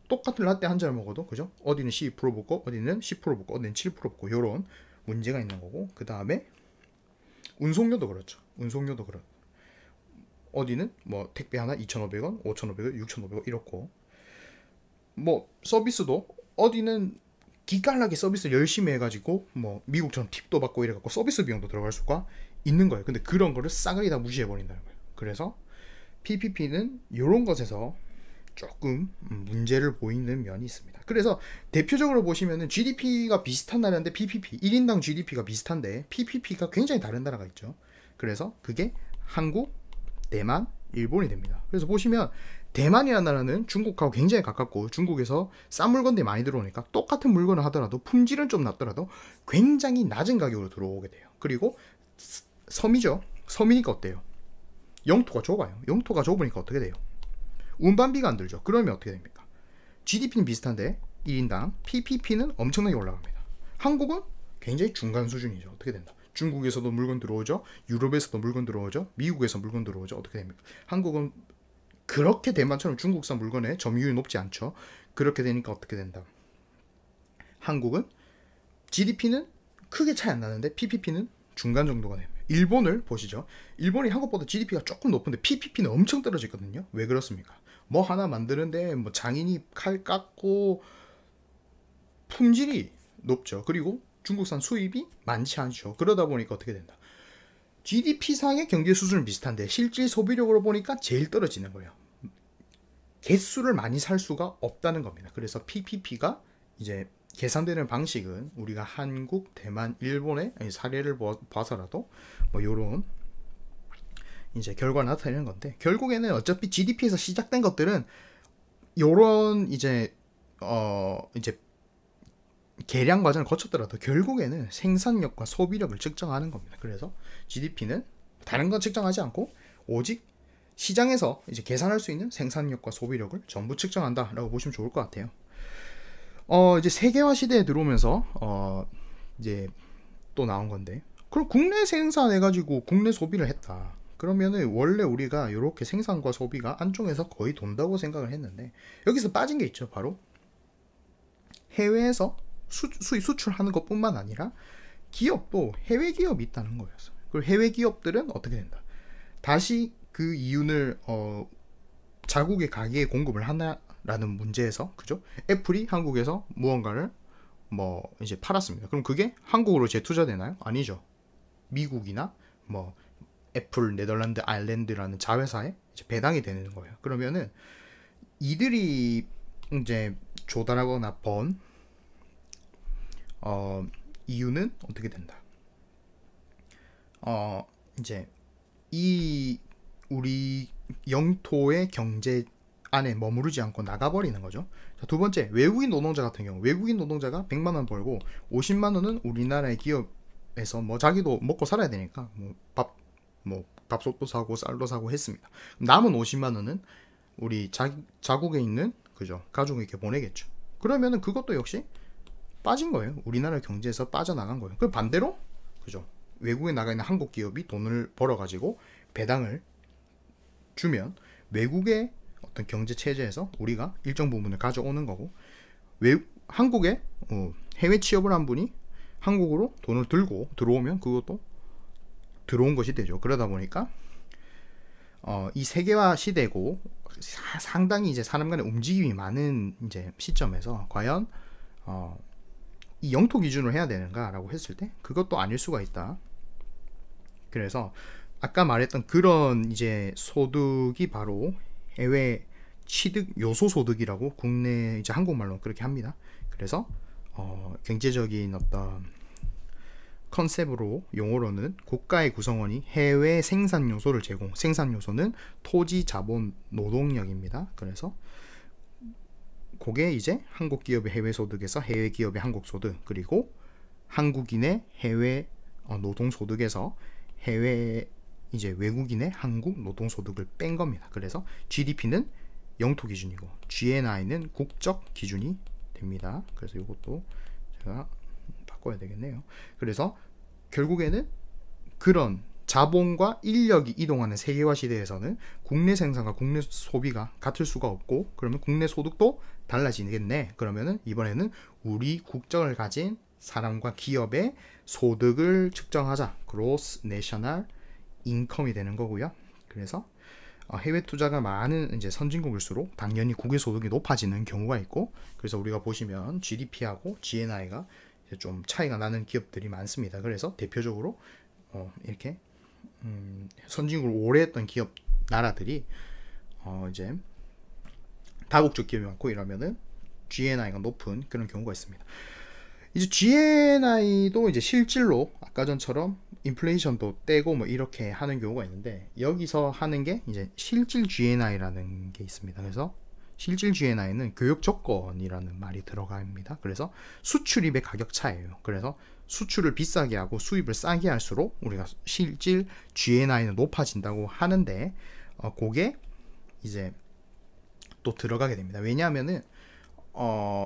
Speaker 1: 똑같은 라떼 한 잔을 먹어도, 그죠? 어디는 12% 붙고 어디는 10% 붙고 어디는 7% 붙고 이런 문제가 있는 거고, 그 다음에 운송료도 그렇죠. 운송료도 그렇고, 어디는 뭐 택배 하나 2,500원, 5,500원, 6,500원 이렇고, 뭐 서비스도 어디는 기깔나게 서비스를 열심히 해가지고 뭐 미국처럼 팁도 받고 이래갖고 서비스 비용도 들어갈 수가 있는 거예요. 근데 그런 거를 싸그리 다 무시해버린다는 거예요. 그래서 PPP는 이런 것에서 조금 문제를 보이는 면이 있습니다. 그래서 대표적으로 보시면은 GDP가 비슷한 나라인데 PPP 1인당 GDP가 비슷한데 PPP가 굉장히 다른 나라가 있죠. 그래서 그게 한국, 대만, 일본이 됩니다. 그래서 보시면 대만이라는 나라는 중국하고 굉장히 가깝고 중국에서 싼 물건들이 많이 들어오니까 똑같은 물건을 하더라도 품질은 좀 낮더라도 굉장히 낮은 가격으로 들어오게 돼요. 그리고 섬이죠. 섬이니까 어때요? 영토가 좁아요. 영토가 좁으니까 어떻게 돼요? 운반비가 안 들죠. 그러면 어떻게 됩니까? GDP는 비슷한데 1인당 PPP는 엄청나게 올라갑니다. 한국은 굉장히 중간 수준이죠. 어떻게 된다? 중국에서도 물건 들어오죠. 유럽에서도 물건 들어오죠. 미국에서 물건 들어오죠. 어떻게 됩니까? 한국은 그렇게 대만처럼 중국산 물건에 점유율이 높지 않죠. 그렇게 되니까 어떻게 된다? 한국은 GDP는 크게 차이 안 나는데 PPP는 중간 정도가 됩니다. 일본을 보시죠. 일본이 한국보다 GDP가 조금 높은데 PPP는 엄청 떨어져 있거든요. 왜 그렇습니까? 뭐 하나 만드는데 뭐 장인이 칼 깎고 품질이 높죠. 그리고 중국산 수입이 많지 않죠. 그러다 보니까 어떻게 된다? GDP상의 경제 수준은 비슷한데 실질 소비력으로 보니까 제일 떨어지는 거예요. 개수를 많이 살 수가 없다는 겁니다. 그래서 PPP가 이제 계산되는 방식은 우리가 한국, 대만, 일본의 사례를 봐서라도 뭐 요런 이제 결과가 나타내는 건데, 결국에는 어차피 GDP에서 시작된 것들은 요런 이제 계량 과정을 거쳤더라도 결국에는 생산력과 소비력을 측정하는 겁니다. 그래서 GDP는 다른 건 측정하지 않고 오직 시장에서 이제 계산할 수 있는 생산력과 소비력을 전부 측정한다라고 보시면 좋을 것 같아요. 이제 세계화 시대에 들어오면서 이제 또 나온 건데, 그럼 국내 생산해가지고 국내 소비를 했다. 그러면은 원래 우리가 이렇게 생산과 소비가 안쪽에서 거의 돈다고 생각을 했는데, 여기서 빠진 게 있죠. 바로 해외에서 수입 수출하는 것뿐만 아니라 기업도 해외 기업이 있다는 거였어요. 그리고 해외 기업들은 어떻게 된다? 다시 그 이윤을 자국의 가게에 공급을 하나라는 문제에서, 그죠? 애플이 한국에서 무언가를 뭐 이제 팔았습니다. 그럼 그게 한국으로 재투자되나요? 아니죠. 미국이나 뭐 애플 네덜란드 아일랜드라는 자회사에 이제 배당이 되는 거예요. 그러면은 이들이 이제 조달하거나 번 이유는 어떻게 된다? 이제 이 우리 영토의 경제 안에 머무르지 않고 나가버리는 거죠. 자, 두 번째, 외국인 노동자 같은 경우, 외국인 노동자가 100만 원 벌고 50만 원은 우리나라의 기업에서 뭐 자기도 먹고 살아야 되니까 뭐 밥솥도 사고 쌀도 사고 했습니다. 남은 50만 원은 우리 자국에 있는, 그죠, 가족에게 보내겠죠. 그러면은 그것도 역시 빠진 거예요. 우리나라 경제에서 빠져나간 거예요. 그 반대로, 그죠, 외국에 나가 있는 한국 기업이 돈을 벌어가지고 배당을 주면 외국의 어떤 경제 체제에서 우리가 일정 부분을 가져오는 거고, 한국에 해외 취업을 한 분이 한국으로 돈을 들고 들어오면 그것도 들어온 것이 되죠. 그러다 보니까 이 세계화 시대고 상당히 이제 사람 간의 움직임이 많은 이제 시점에서 과연 이 영토 기준으로 해야 되는가라고 했을 때 그것도 아닐 수가 있다. 그래서 아까 말했던 그런 이제 소득이 바로 해외 취득 요소 소득이라고 국내 이제 한국말로 그렇게 합니다. 그래서 경제적인 어떤 컨셉으로 용어로는 국가의 구성원이 해외 생산 요소를 제공, 생산 요소는 토지, 자본, 노동력입니다. 그래서 그게 이제 한국 기업의 해외 소득에서 해외 기업의 한국 소득, 그리고 한국인의 해외 노동 소득에서 해외 이제 외국인의 한국 노동 소득을 뺀 겁니다. 그래서 GDP는 영토 기준이고 GNI는 국적 기준이 됩니다. 그래서 이것도 제가 바꿔야 되겠네요. 그래서 결국에는 그런 자본과 인력이 이동하는 세계화 시대에서는 국내 생산과 국내 소비가 같을 수가 없고, 그러면 국내 소득도 달라지겠네. 그러면은 이번에는 우리 국적을 가진 사람과 기업의 소득을 측정하자. Gross National Income이 되는 거고요. 그래서 해외 투자가 많은 이제 선진국일수록 당연히 국외 소득이 높아지는 경우가 있고, 그래서 우리가 보시면 GDP하고 GNI가 좀 차이가 나는 기업들이 많습니다. 그래서 대표적으로 이렇게 선진국을 오래 했던 기업 나라들이 이제 다국적 기업이 많고 이러면은 GNI가 높은 그런 경우가 있습니다. 이제 GNI도 이제 실질로 아까 전처럼 인플레이션도 떼고 뭐 이렇게 하는 경우가 있는데, 여기서 하는 게 이제 실질 GNI라는 게 있습니다. 그래서 실질 GNI는 교육 조건이라는 말이 들어갑니다. 그래서 수출입의 가격 차예요. 그래서 수출을 비싸게 하고 수입을 싸게 할수록 우리가 실질 GNI는 높아진다고 하는데, 그게 이제 또 들어가게 됩니다. 왜냐하면은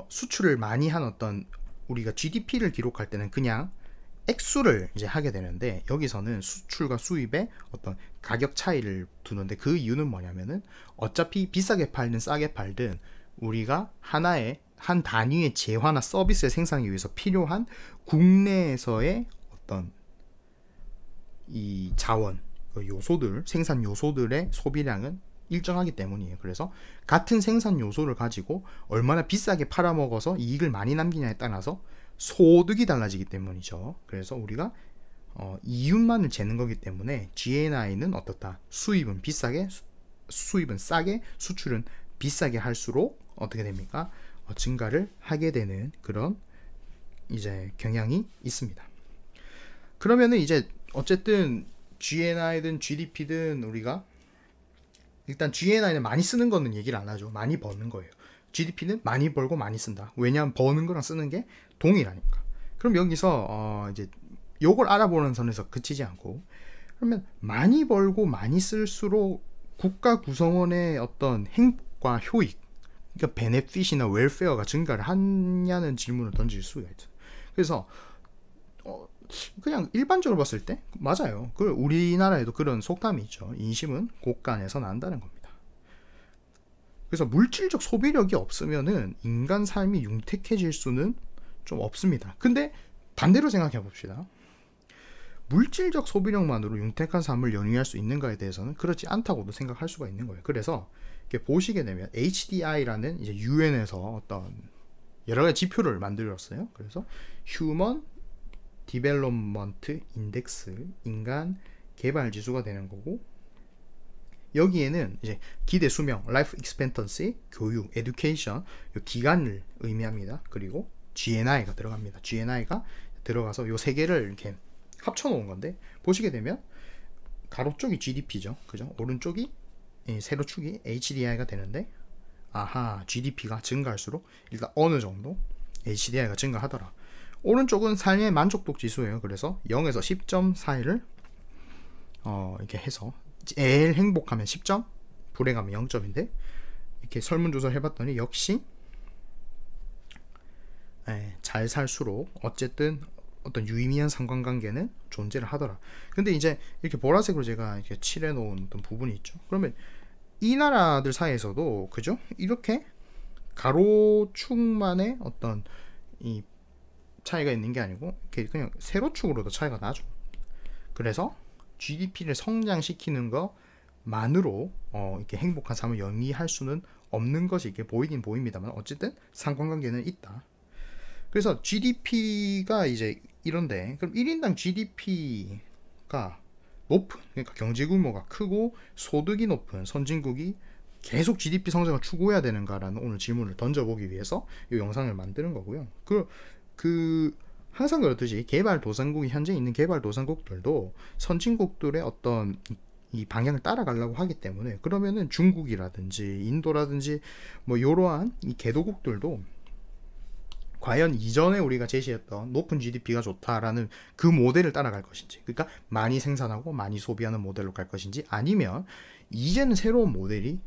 Speaker 1: 수출을 많이 한 어떤 우리가 GDP를 기록할 때는 그냥 액수를 이제 하게 되는데, 여기서는 수출과 수입의 어떤 가격 차이를 두는데, 그 이유는 뭐냐면은 어차피 비싸게 팔든 싸게 팔든 우리가 하나의 한 단위의 재화나 서비스의 생산을 위해서 필요한 국내에서의 어떤 이 자원, 요소들, 생산 요소들의 소비량은 일정하기 때문이에요. 그래서 같은 생산 요소를 가지고 얼마나 비싸게 팔아먹어서 이익을 많이 남기냐에 따라서 소득이 달라지기 때문이죠. 그래서 우리가 이윤만을 재는 거기 때문에 GNI는 어떻다? 수입은 비싸게, 수입은 싸게, 수출은 비싸게 할수록 어떻게 됩니까? 증가를 하게 되는 그런 이제 경향이 있습니다. 그러면은 이제 어쨌든 GNI든 GDP든 우리가 일단 GNI는 많이 쓰는 거는 얘기를 안 하죠. 많이 버는 거예요. GDP는 많이 벌고 많이 쓴다. 왜냐하면 버는 거랑 쓰는 게 동일하니까. 그럼 여기서 이제 요걸 알아보는 선에서 그치지 않고, 그러면 많이 벌고 많이 쓸수록 국가 구성원의 어떤 행복과 효익, 그러니까 베네핏이나 웰페어가 증가를 하냐는 질문을 던질 수가 있죠. 그래서 그냥 일반적으로 봤을 때 맞아요. 그 우리나라에도 그런 속담이 있죠. 인심은 곳간에서 난다는 겁니다. 그래서 물질적 소비력이 없으면은 인간 삶이 융택해질 수는 좀 없습니다. 근데 반대로 생각해 봅시다. 물질적 소비력만으로 융택한 삶을 연유할 수 있는가에 대해서는 그렇지 않다고도 생각할 수가 있는 거예요. 그래서 이렇게 보시게 되면 HDI라는 이제 UN에서 어떤 여러 가지 지표를 만들었어요. 그래서 휴먼 디벨롭먼트 인덱스, 인간 개발 지수가 되는 거고, 여기에는 이제 기대 수명, 라이프 익스펜턴시, 교육, 에듀케이션, 기간을 의미합니다. 그리고 GNI가 들어갑니다. GNI가 들어가서 요 세 개를 이렇게 합쳐 놓은 건데, 보시게 되면 가로 쪽이 GDP죠. 그죠? 오른쪽이 세로축이 HDI가 되는데, 아하, GDP가 증가할수록 일단 어느 정도 HDI가 증가하더라. 오른쪽은 삶의 만족도 지수예요. 그래서 0에서 10점 사이를 이렇게 해서 제일 행복하면 10점, 불행하면 0점인데, 이렇게 설문조사를 해봤더니 역시 잘 살수록 어쨌든 어떤 유의미한 상관관계는 존재를 하더라. 근데 이제 이렇게 보라색으로 제가 이렇게 칠해 놓은 어떤 부분이 있죠. 그러면 이 나라들 사이에서도 그죠? 이렇게 가로축만의 어떤 이 차이가 있는 게 아니고 그냥 세로축으로도 차이가 나죠. 그래서 GDP를 성장시키는 것만으로 이렇게 행복한 삶을 영위할 수는 없는 것이 이렇게 보이긴 보입니다만, 어쨌든 상관관계는 있다. 그래서 GDP가 이제 이런데, 그럼 1인당 GDP가 높은, 그러니까 경제 규모가 크고 소득이 높은 선진국이 계속 GDP 성장을 추구해야 되는가라는 오늘 질문을 던져보기 위해서 이 영상을 만드는 거고요. 항상 그렇듯이 개발도상국이 현재 있는 개발도상국들도 선진국들의 어떤 이 방향을 따라가려고 하기 때문에, 그러면은 중국이라든지 인도라든지 뭐 이러한 이 개도국들도 과연 이전에 우리가 제시했던 높은 GDP가 좋다라는 그 모델을 따라갈 것인지, 그러니까 많이 생산하고 많이 소비하는 모델로 갈 것인지, 아니면 이제는 새로운 모델이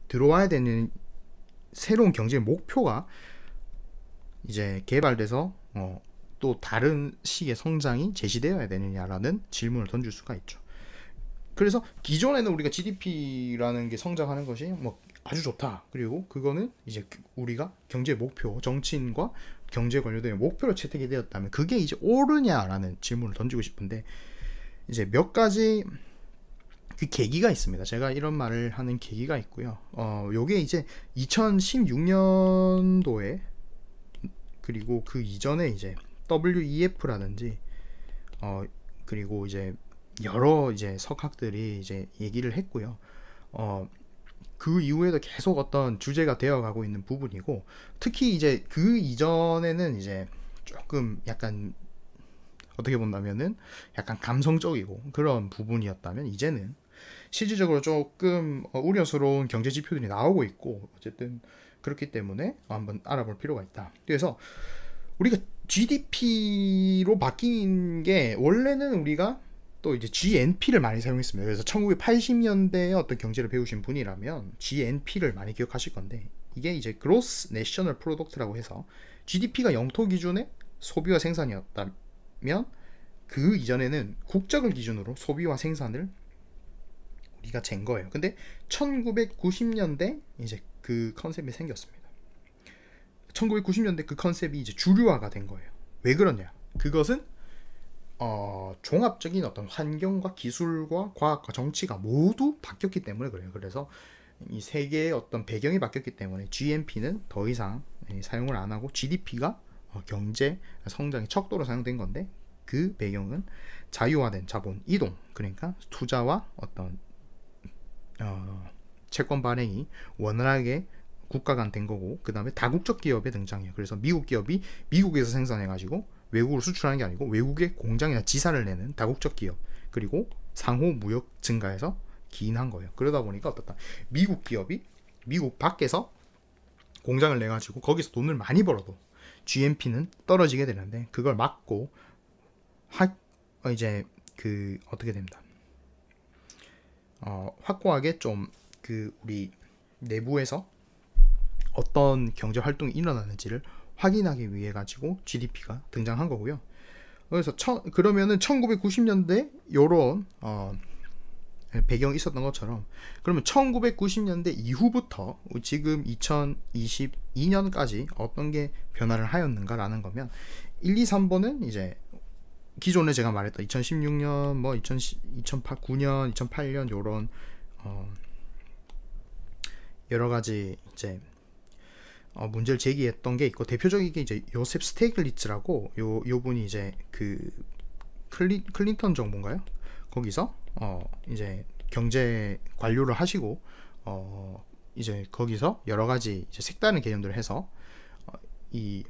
Speaker 1: 들어와야 되는 새로운 경제 목표가 이제 개발돼서 또 다른 식의 성장이 제시되어야 되느냐라는 질문을 던질 수가 있죠. 그래서 기존에는 우리가 GDP라는 게 성장하는 것이 뭐 아주 좋다, 그리고 그거는 이제 우리가 경제 목표, 정치인과 경제 관료들의 목표로 채택이 되었다면 그게 이제 옳으냐라는 질문을 던지고 싶은데, 이제 몇 가지 그 계기가 있습니다. 제가 이런 말을 하는 계기가 있고요. 요게 이제 2016년도에, 그리고 그 이전에 이제 WEF라든지 그리고 이제 여러 이제 석학들이 이제 얘기를 했고요. 그 이후에도 계속 어떤 주제가 되어가고 있는 부분이고, 특히 이제 그 이전에는 이제 조금 약간 어떻게 본다면은 약간 감성적이고 그런 부분이었다면, 이제는 실질적으로 조금 우려스러운 경제 지표들이 나오고 있고, 어쨌든 그렇기 때문에 한번 알아볼 필요가 있다. 그래서 우리가 GDP로 바뀐 게, 원래는 우리가 또 이제 GNP를 많이 사용했습니다. 그래서 1980년대에 어떤 경제를 배우신 분이라면 GNP를 많이 기억하실 건데, 이게 이제 Gross National Product라고 해서 GDP가 영토 기준의 소비와 생산이었다면, 그 이전에는 국적을 기준으로 소비와 생산을 우리가 잰 거예요. 근데 1990년대 이제 그 컨셉이 생겼습니다. 1990년대 그 컨셉이 이제 주류화가 된 거예요. 왜 그러냐? 그것은 종합적인 어떤 환경과 기술과 과학과 정치가 모두 바뀌었기 때문에 그래요. 그래서 이 세계의 어떤 배경이 바뀌었기 때문에 GNP는 더 이상 사용을 안 하고 GDP가 경제 성장의 척도로 사용된 건데, 그 배경은 자유화된 자본 이동, 그러니까 투자와 어떤 채권 발행이 원활하게 국가 간 된 거고, 그 다음에 다국적 기업의 등장이에요. 그래서 미국 기업이 미국에서 생산해가지고 외국으로 수출하는 게 아니고 외국의 공장이나 지사를 내는 다국적 기업, 그리고 상호 무역 증가해서 기인한 거예요. 그러다 보니까 어떻다, 미국 기업이 미국 밖에서 공장을 내가지고 거기서 돈을 많이 벌어도 GNP는 떨어지게 되는데, 그걸 막고 이제 그 어떻게 됩니다. 확고하게 좀 그 우리 내부에서 어떤 경제 활동이 일어나는지를 확인하기 위해 가지고 GDP가 등장한 거고요. 그래서 그러면은 1990년대 요런 배경이 있었던 것처럼, 그러면 1990년대 이후부터 지금 2022년까지 어떤 게 변화를 하였는가라는 거면, 1, 2, 3번은 이제 기존에 제가 말했던 2016년, 뭐 2008, 9년, 2008년 요런 여러 가지 이제 문제를 제기했던 게 있고, 대표적인 게 이제 요셉 스테이글리츠라고 요 분이 이제 그 클린턴 정부인가요? 거기서 이제 경제 관료를 하시고 이제 거기서 여러 가지 이제 색다른 개념들을 해서 이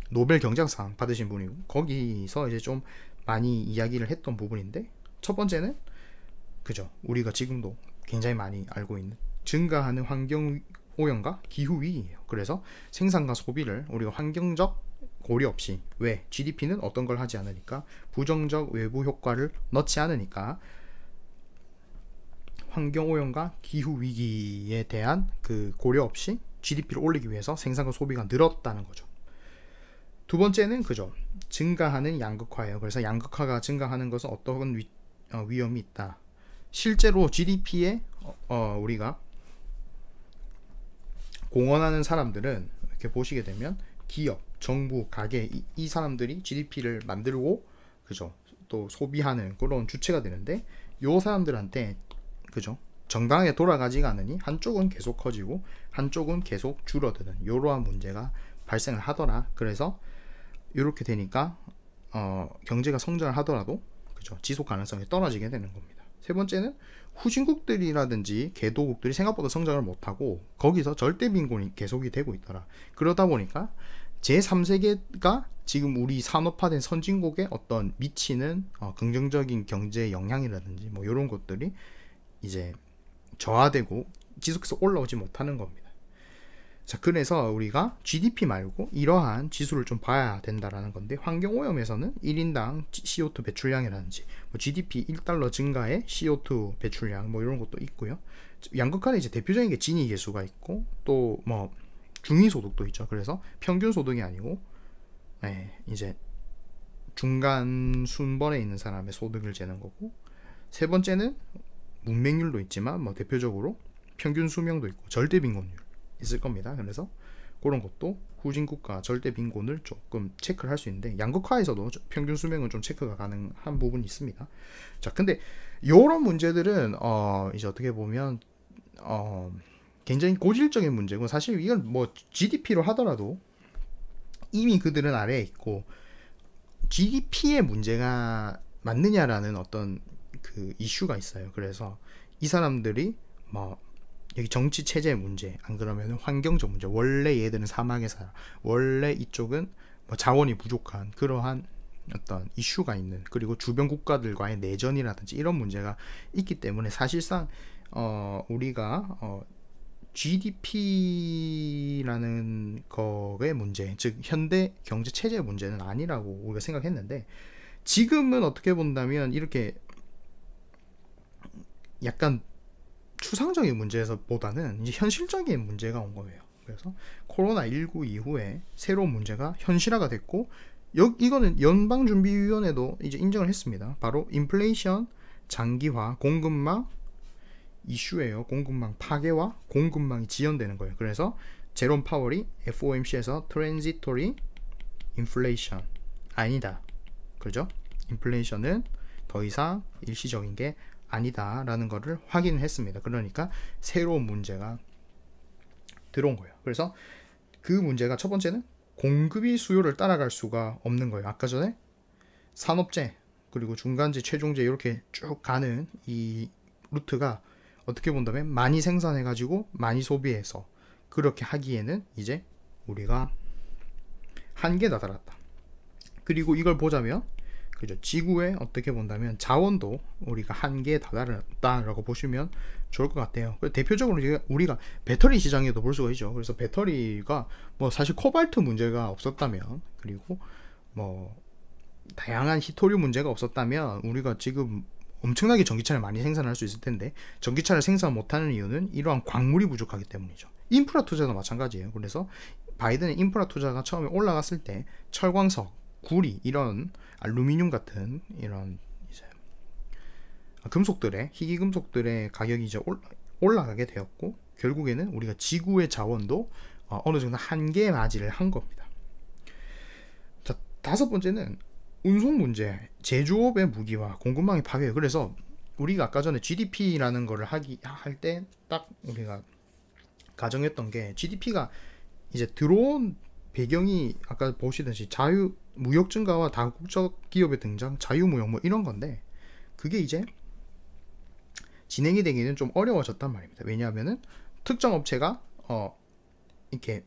Speaker 1: 노벨 경제학상 받으신 분이고, 거기서 이제 좀 많이 이야기를 했던 부분인데, 첫 번째는 그죠, 우리가 지금도 굉장히 많이 알고 있는 증가하는 환경 오염과 기후 위기예요. 그래서 생산과 소비를 우리가 환경적 고려 없이, 왜? GDP는 어떤 걸 하지 않으니까, 부정적 외부 효과를 넣지 않으니까 환경 오염과 기후 위기에 대한 그 고려 없이 GDP를 올리기 위해서 생산과 소비가 늘었다는 거죠. 두 번째는 그죠, 증가하는 양극화예요. 그래서 양극화가 증가하는 것은 어떤 위험이 있다. 실제로 GDP에 우리가 공헌하는 사람들은 이렇게 보시게 되면 기업, 정부, 가게, 이 사람들이 GDP를 만들고 그죠, 또 소비하는 그런 주체가 되는데, 요 사람들한테 그죠, 정당하게 돌아가지가 않으니 한쪽은 계속 커지고 한쪽은 계속 줄어드는 이러한 문제가 발생을 하더라. 그래서 이렇게 되니까 경제가 성장을 하더라도 그죠, 지속 가능성이 떨어지게 되는 겁니다. 세 번째는 후진국들이라든지 개도국들이 생각보다 성장을 못하고 거기서 절대 빈곤이 계속이 되고 있더라. 그러다 보니까 제3세계가 지금 우리 산업화된 선진국에 어떤 미치는 긍정적인 경제 영향이라든지 뭐 이런 것들이 이제 저하되고 지속해서 올라오지 못하는 겁니다. 자, 그래서 우리가 GDP 말고 이러한 지수를 좀 봐야 된다라는 건데, 환경오염에서는 1인당 CO2 배출량이라든지 뭐 GDP 1달러 증가의 CO2 배출량 뭐 이런 것도 있고요. 양극화는 이제 대표적인 게 지니 계수가 있고, 또 뭐 중위소득도 있죠. 그래서 평균 소득이 아니고 이제 중간 순번에 있는 사람의 소득을 재는 거고, 세 번째는 문맹률도 있지만 뭐 대표적으로 평균 수명도 있고 절대 빈곤율 있을 겁니다. 그래서 그런 것도 후진국가 절대 빈곤을 조금 체크를 할 수 있는데, 양극화에서도 평균 수명은 좀 체크가 가능한 부분이 있습니다. 자, 근데 이런 문제들은 이제 어떻게 보면 굉장히 고질적인 문제고, 사실 이건 뭐 GDP로 하더라도 이미 그들은 아래에 있고, GDP의 문제가 맞느냐라는 어떤 그 이슈가 있어요. 그래서 이 사람들이 뭐 여기 정치 체제 문제, 안 그러면 환경적 문제, 원래 얘들은 사막에 살아, 원래 이쪽은 뭐 자원이 부족한 그러한 어떤 이슈가 있는, 그리고 주변 국가들과의 내전이라든지 이런 문제가 있기 때문에 사실상 우리가 GDP라는 거의 문제, 즉 현대 경제 체제의 문제는 아니라고 우리가 생각했는데, 지금은 어떻게 본다면 이렇게 약간 추상적인 문제에서 보다는 이제 현실적인 문제가 온 거예요. 그래서 코로나19 이후에 새로운 문제가 현실화가 됐고, 이거는 연방준비위원회도 이제 인정을 했습니다. 바로 인플레이션 장기화 공급망 이슈예요. 공급망 파괴와 공급망이 지연되는 거예요. 그래서 제롬 파월이 FOMC에서 트랜지토리 인플레이션 아니다, 그죠? 인플레이션은 더 이상 일시적인 게 아니다 라는 거를 확인했습니다. 그러니까 새로운 문제가 들어온 거예요. 그래서 그 문제가, 첫 번째는 공급이 수요를 따라갈 수가 없는 거예요. 아까 전에 산업재 그리고 중간재 최종재 이렇게 쭉 가는 이 루트가 어떻게 본다면 많이 생산해 가지고 많이 소비해서 그렇게 하기에는 이제 우리가 한계에 다다랐다. 그리고 이걸 보자면, 그죠, 지구에 어떻게 본다면 자원도 우리가 한계에 다다랐다라고 보시면 좋을 것 같아요. 대표적으로 우리가 배터리 시장에도 볼 수가 있죠. 그래서 배터리가 뭐 사실 코발트 문제가 없었다면, 그리고 뭐 다양한 히토리움 문제가 없었다면 우리가 지금 엄청나게 전기차를 많이 생산할 수 있을 텐데, 전기차를 생산 못하는 이유는 이러한 광물이 부족하기 때문이죠. 인프라 투자도 마찬가지예요. 그래서 바이든의 인프라 투자가 처음에 올라갔을 때 철광석, 구리, 이런 알루미늄 같은 이런 이제 금속들의, 희귀 금속들의 가격이 이제 올라가게 되었고, 결국에는 우리가 지구의 자원도 어느 정도 한계에 맞이를 한 겁니다. 자, 다섯 번째는 운송 문제, 제조업의 무기화, 공급망의 파괴. 그래서 우리가 아까 전에 GDP라는 거를 할 때 딱 우리가 가정했던 게, GDP가 이제 들어온 배경이 아까 보시듯이 무역 증가와 다국적 기업의 등장, 자유무역 뭐 이런 건데, 그게 이제 진행이 되기는 좀 어려워졌단 말입니다. 왜냐하면은 특정 업체가 이렇게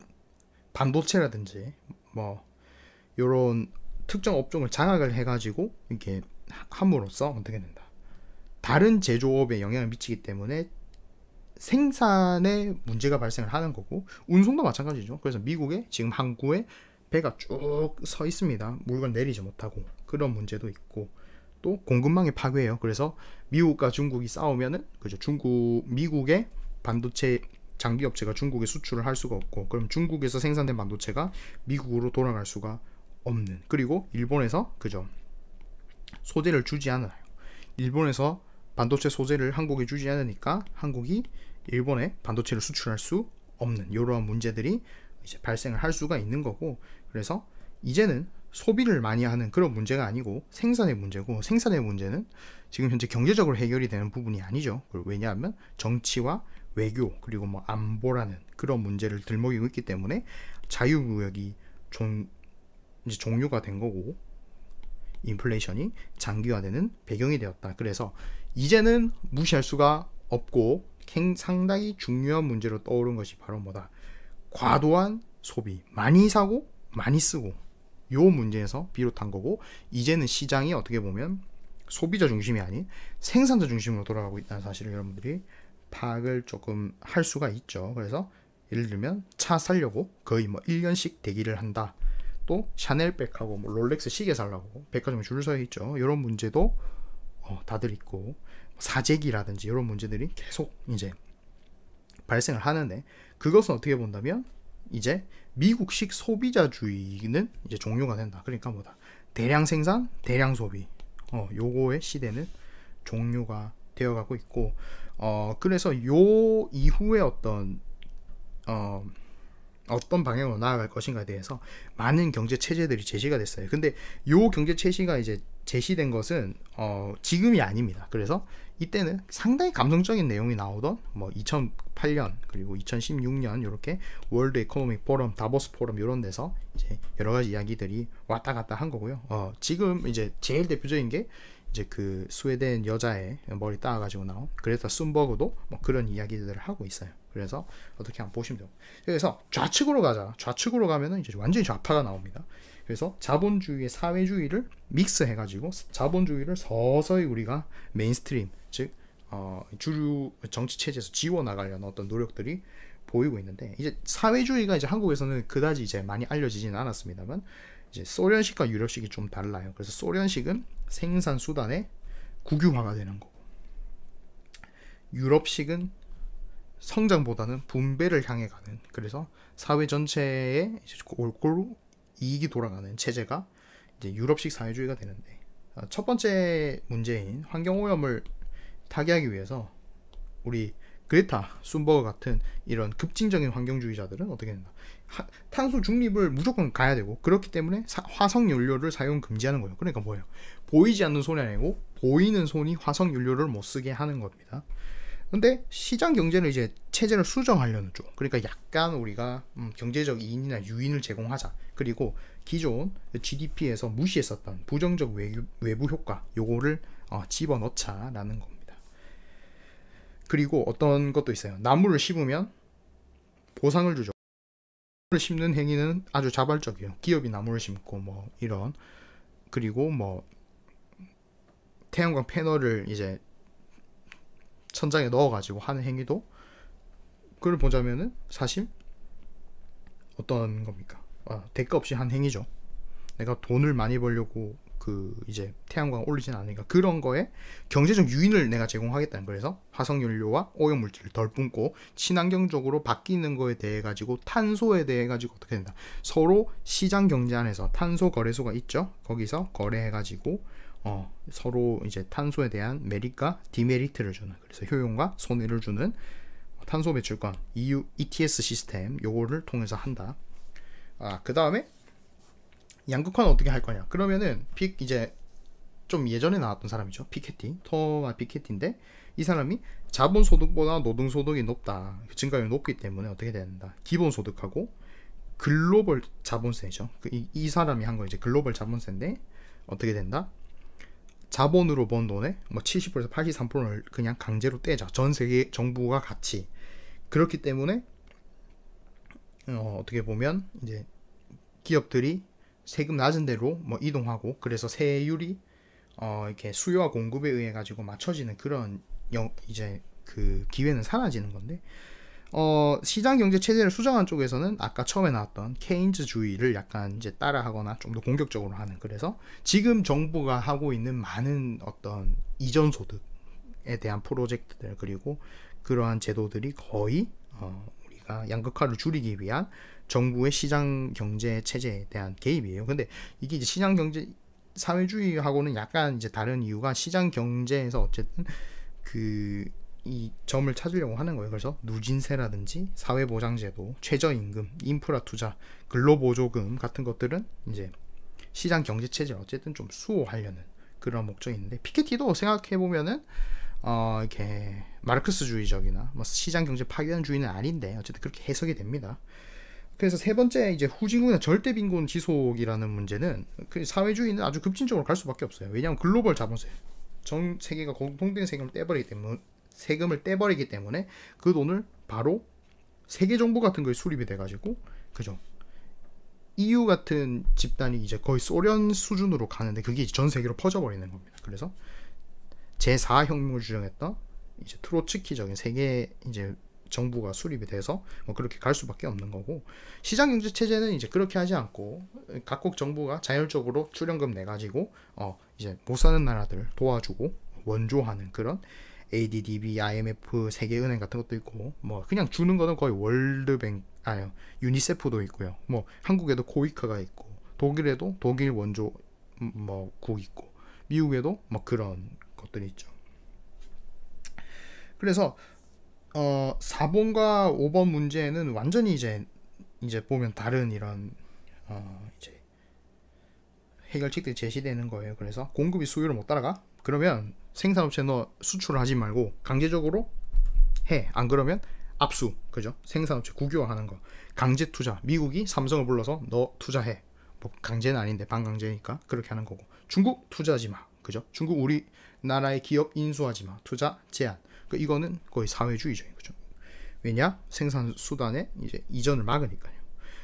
Speaker 1: 반도체라든지 뭐 요런 특정 업종을 장악을 해가지고 이렇게 함으로써 어떻게 된다, 다른 제조업에 영향을 미치기 때문에 생산에 문제가 발생을 하는 거고, 운송도 마찬가지죠. 그래서 미국에 지금 항구에 배가 쭉 서 있습니다. 물건 내리지 못하고, 그런 문제도 있고, 또 공급망의 파괴예요. 그래서 미국과 중국이 싸우면은, 그죠, 미국의 반도체 장비 업체가 중국에 수출을 할 수가 없고, 그럼 중국에서 생산된 반도체가 미국으로 돌아갈 수가 없는. 그리고 일본에서, 그죠, 소재를 주지 않아요. 일본에서 반도체 소재를 한국에 주지 않으니까 한국이 일본에 반도체를 수출할 수 없는, 이러한 문제들이 이제 발생을 할 수가 있는 거고, 그래서 이제는 소비를 많이 하는 그런 문제가 아니고 생산의 문제고, 생산의 문제는 지금 현재 경제적으로 해결이 되는 부분이 아니죠. 왜냐하면 정치와 외교 그리고 뭐 안보라는 그런 문제를 들먹이고 있기 때문에 자유무역이 이제 종료가 된 거고, 인플레이션이 장기화되는 배경이 되었다. 그래서 이제는 무시할 수가 없고 상당히 중요한 문제로 떠오른 것이 바로 뭐다, 과도한 소비, 많이 사고 많이 쓰고, 요 문제에서 비롯한 거고, 이제는 시장이 어떻게 보면 소비자 중심이 아닌 생산자 중심으로 돌아가고 있다는 사실을 여러분들이 파악을 조금 할 수가 있죠. 그래서 예를 들면 차 사려고 거의 뭐 1년씩 대기를 한다, 또 샤넬백하고 뭐 롤렉스 시계 살라고 백화점에 줄을 서 있죠. 이런 문제도 다들 있고, 사재기라든지 이런 문제들이 계속 이제 발생을 하는데, 그것은 어떻게 본다면 이제 미국식 소비자주의는 이제 종료가 된다. 그러니까 뭐다, 대량 생산, 대량 소비, 요거의 시대는 종료가 되어가고 있고, 그래서 요 이후에 어떤 방향으로 나아갈 것인가에 대해서 많은 경제 체제들이 제시가 됐어요. 근데 요 경제 체제가 이제 제시된 것은 지금이 아닙니다. 그래서 이때는 상당히 감성적인 내용이 나오던 뭐 2008년 그리고 2016년 이렇게 월드 에코노믹 포럼, 다보스 포럼 이런 데서 이제 여러 가지 이야기들이 왔다 갔다 한 거고요. 지금 이제 제일 대표적인 게 이제 그 스웨덴 여자의 머리 따가지고 나온 그레타 순버그도 뭐 그런 이야기들을 하고 있어요. 그래서 어떻게 한번 보시면 돼요. 그래서 좌측으로 가자. 좌측으로 가면은 이제 완전히 좌파가 나옵니다. 그래서 자본주의의 사회주의를 믹스해가지고 자본주의를 서서히 우리가 메인스트림, 즉 주류 정치 체제에서 지워나가려는 어떤 노력들이 보이고 있는데, 이제 사회주의가 이제 한국에서는 그다지 이제 많이 알려지지는 않았습니다만, 이제 소련식과 유럽식이 좀 달라요. 그래서 소련식은 생산 수단의 국유화가 되는 거고, 유럽식은 성장보다는 분배를 향해 가는, 그래서 사회 전체에 골고루 이익이 돌아가는 체제가 이제 유럽식 사회주의가 되는데, 첫 번째 문제인 환경오염을 타개하기 위해서 우리 그레타 순버거 같은 이런 급진적인 환경주의자들은 어떻게 된다? 탄소 중립을 무조건 가야 되고, 그렇기 때문에 화석 연료를 사용 금지하는 거예요. 그러니까 뭐예요? 보이지 않는 손이 아니고 보이는 손이 화석 연료를 못 쓰게 하는 겁니다. 근데 시장 경제는 이제 체제를 수정하려는 쪽. 그러니까 약간 우리가 경제적 이인이나 유인을 제공하자. 그리고 기존 GDP에서 무시했었던 부정적 외부 효과, 요거를 집어넣자라는 겁니다. 그리고 어떤 것도 있어요. 나무를 심으면 보상을 주죠. 나무를 심는 행위는 아주 자발적이에요. 기업이 나무를 심고 뭐 이런, 그리고 뭐 태양광 패널을 이제 천장에 넣어가지고 하는 행위도, 그걸 보자면은 사실 어떤 겁니까? 대가 없이 한 행위죠. 내가 돈을 많이 벌려고 이제 태양광 올리진 않으니까 그런 거에 경제적 유인을 내가 제공하겠다는 거예요. 그래서 화석연료와 오염물질을 덜 뿜고 친환경적으로 바뀌는 거에 대해 가지고, 탄소에 대해 가지고 어떻게 된다? 서로 시장 경제 안에서 탄소 거래소가 있죠. 거기서 거래해 가지고 서로 이제 탄소에 대한 메리트과 디메리트를 주는, 그래서 효용과 손해를 주는 탄소 배출권 EU ETS 시스템, 요거를 통해서 한다. 그 다음에 양극화는 어떻게 할 거냐? 그러면은 이제 좀 예전에 나왔던 사람이죠. 피케티, 토마 피케티인데, 이 사람이 자본소득보다 노동소득이 높다, 증가율이 높기 때문에 어떻게 된다? 기본소득하고 글로벌 자본세죠. 이 사람이 한 거 이제 글로벌 자본세인데, 어떻게 된다? 자본으로 번 돈의 뭐 70%에서 83%를 그냥 강제로 떼자. 전 세계 정부가 같이. 그렇기 때문에 어떻게 보면 이제 기업들이 세금 낮은 데로 뭐 이동하고, 그래서 세율이 이렇게 수요와 공급에 의해 가지고 맞춰지는 그런 이제 그 기회는 사라지는 건데, 시장 경제 체제를 수정한 쪽에서는 아까 처음에 나왔던 케인즈주의를 약간 이제 따라하거나 좀 더 공격적으로 하는, 그래서 지금 정부가 하고 있는 많은 어떤 이전 소득에 대한 프로젝트들, 그리고 그러한 제도들이 거의 우리가 양극화를 줄이기 위한 정부의 시장 경제 체제에 대한 개입이에요. 근데 이게 이제 시장 경제 사회주의하고는 약간 이제 다른 이유가, 시장 경제에서 어쨌든 이 점을 찾으려고 하는 거예요. 그래서 누진세라든지 사회보장제도, 최저임금, 인프라 투자, 근로보조금 같은 것들은 이제 시장 경제체제를 어쨌든 좀 수호하려는 그런 목적이 있는데, 피케티도 생각해보면은 이렇게 마르크스주의적이나 뭐 시장 경제 파괴주의는 아닌데 어쨌든 그렇게 해석이 됩니다. 그래서 세 번째, 이제 후진국의 절대 빈곤 지속이라는 문제는, 그 사회주의는 아주 급진적으로 갈 수밖에 없어요. 왜냐하면 글로벌 자본세, 전 세계가 공통된 세금을 떼버리기 때문에 그 돈을 바로 세계 정부 같은 거에 수립이 돼가지고, 그죠? EU 같은 집단이 이제 거의 소련 수준으로 가는데, 그게 전 세계로 퍼져버리는 겁니다. 그래서 제4혁명을 주장했던 이제 트로츠키적인 세계 이제 정부가 수립이 돼서 뭐 그렇게 갈 수밖에 없는 거고, 시장 경제 체제는 이제 그렇게 하지 않고 각국 정부가 자율적으로 출연금 내 가지고 이제 못 사는 나라들 도와주고 원조하는 그런 ADDB, IMF, 세계은행 같은 것도 있고, 뭐 그냥 주는 거는 거의 월드뱅, 유니세프도 있고요. 뭐 한국에도 코이카가 있고, 독일에도 독일 원조 뭐 국 있고, 미국에도 뭐 그런 것들이 있죠. 그래서 4번과 5번 문제는 완전히 이제 보면 다른 이런 이제 해결책들이 제시되는 거예요. 그래서 공급이 수요를 못 따라가? 그러면 생산업체 너 수출을 하지 말고 강제적으로 해. 안 그러면 압수, 그죠? 생산업체 국유화하는 거. 강제 투자. 미국이 삼성을 불러서 너 투자해. 뭐 강제는 아닌데 반강제니까 그렇게 하는 거고. 중국 투자하지 마. 그죠? 중국 우리나라의 기업 인수하지 마. 투자 제한. 이거는 거의 사회주의적인 거죠. 왜냐? 생산 수단의 이제 이전을 막으니까요.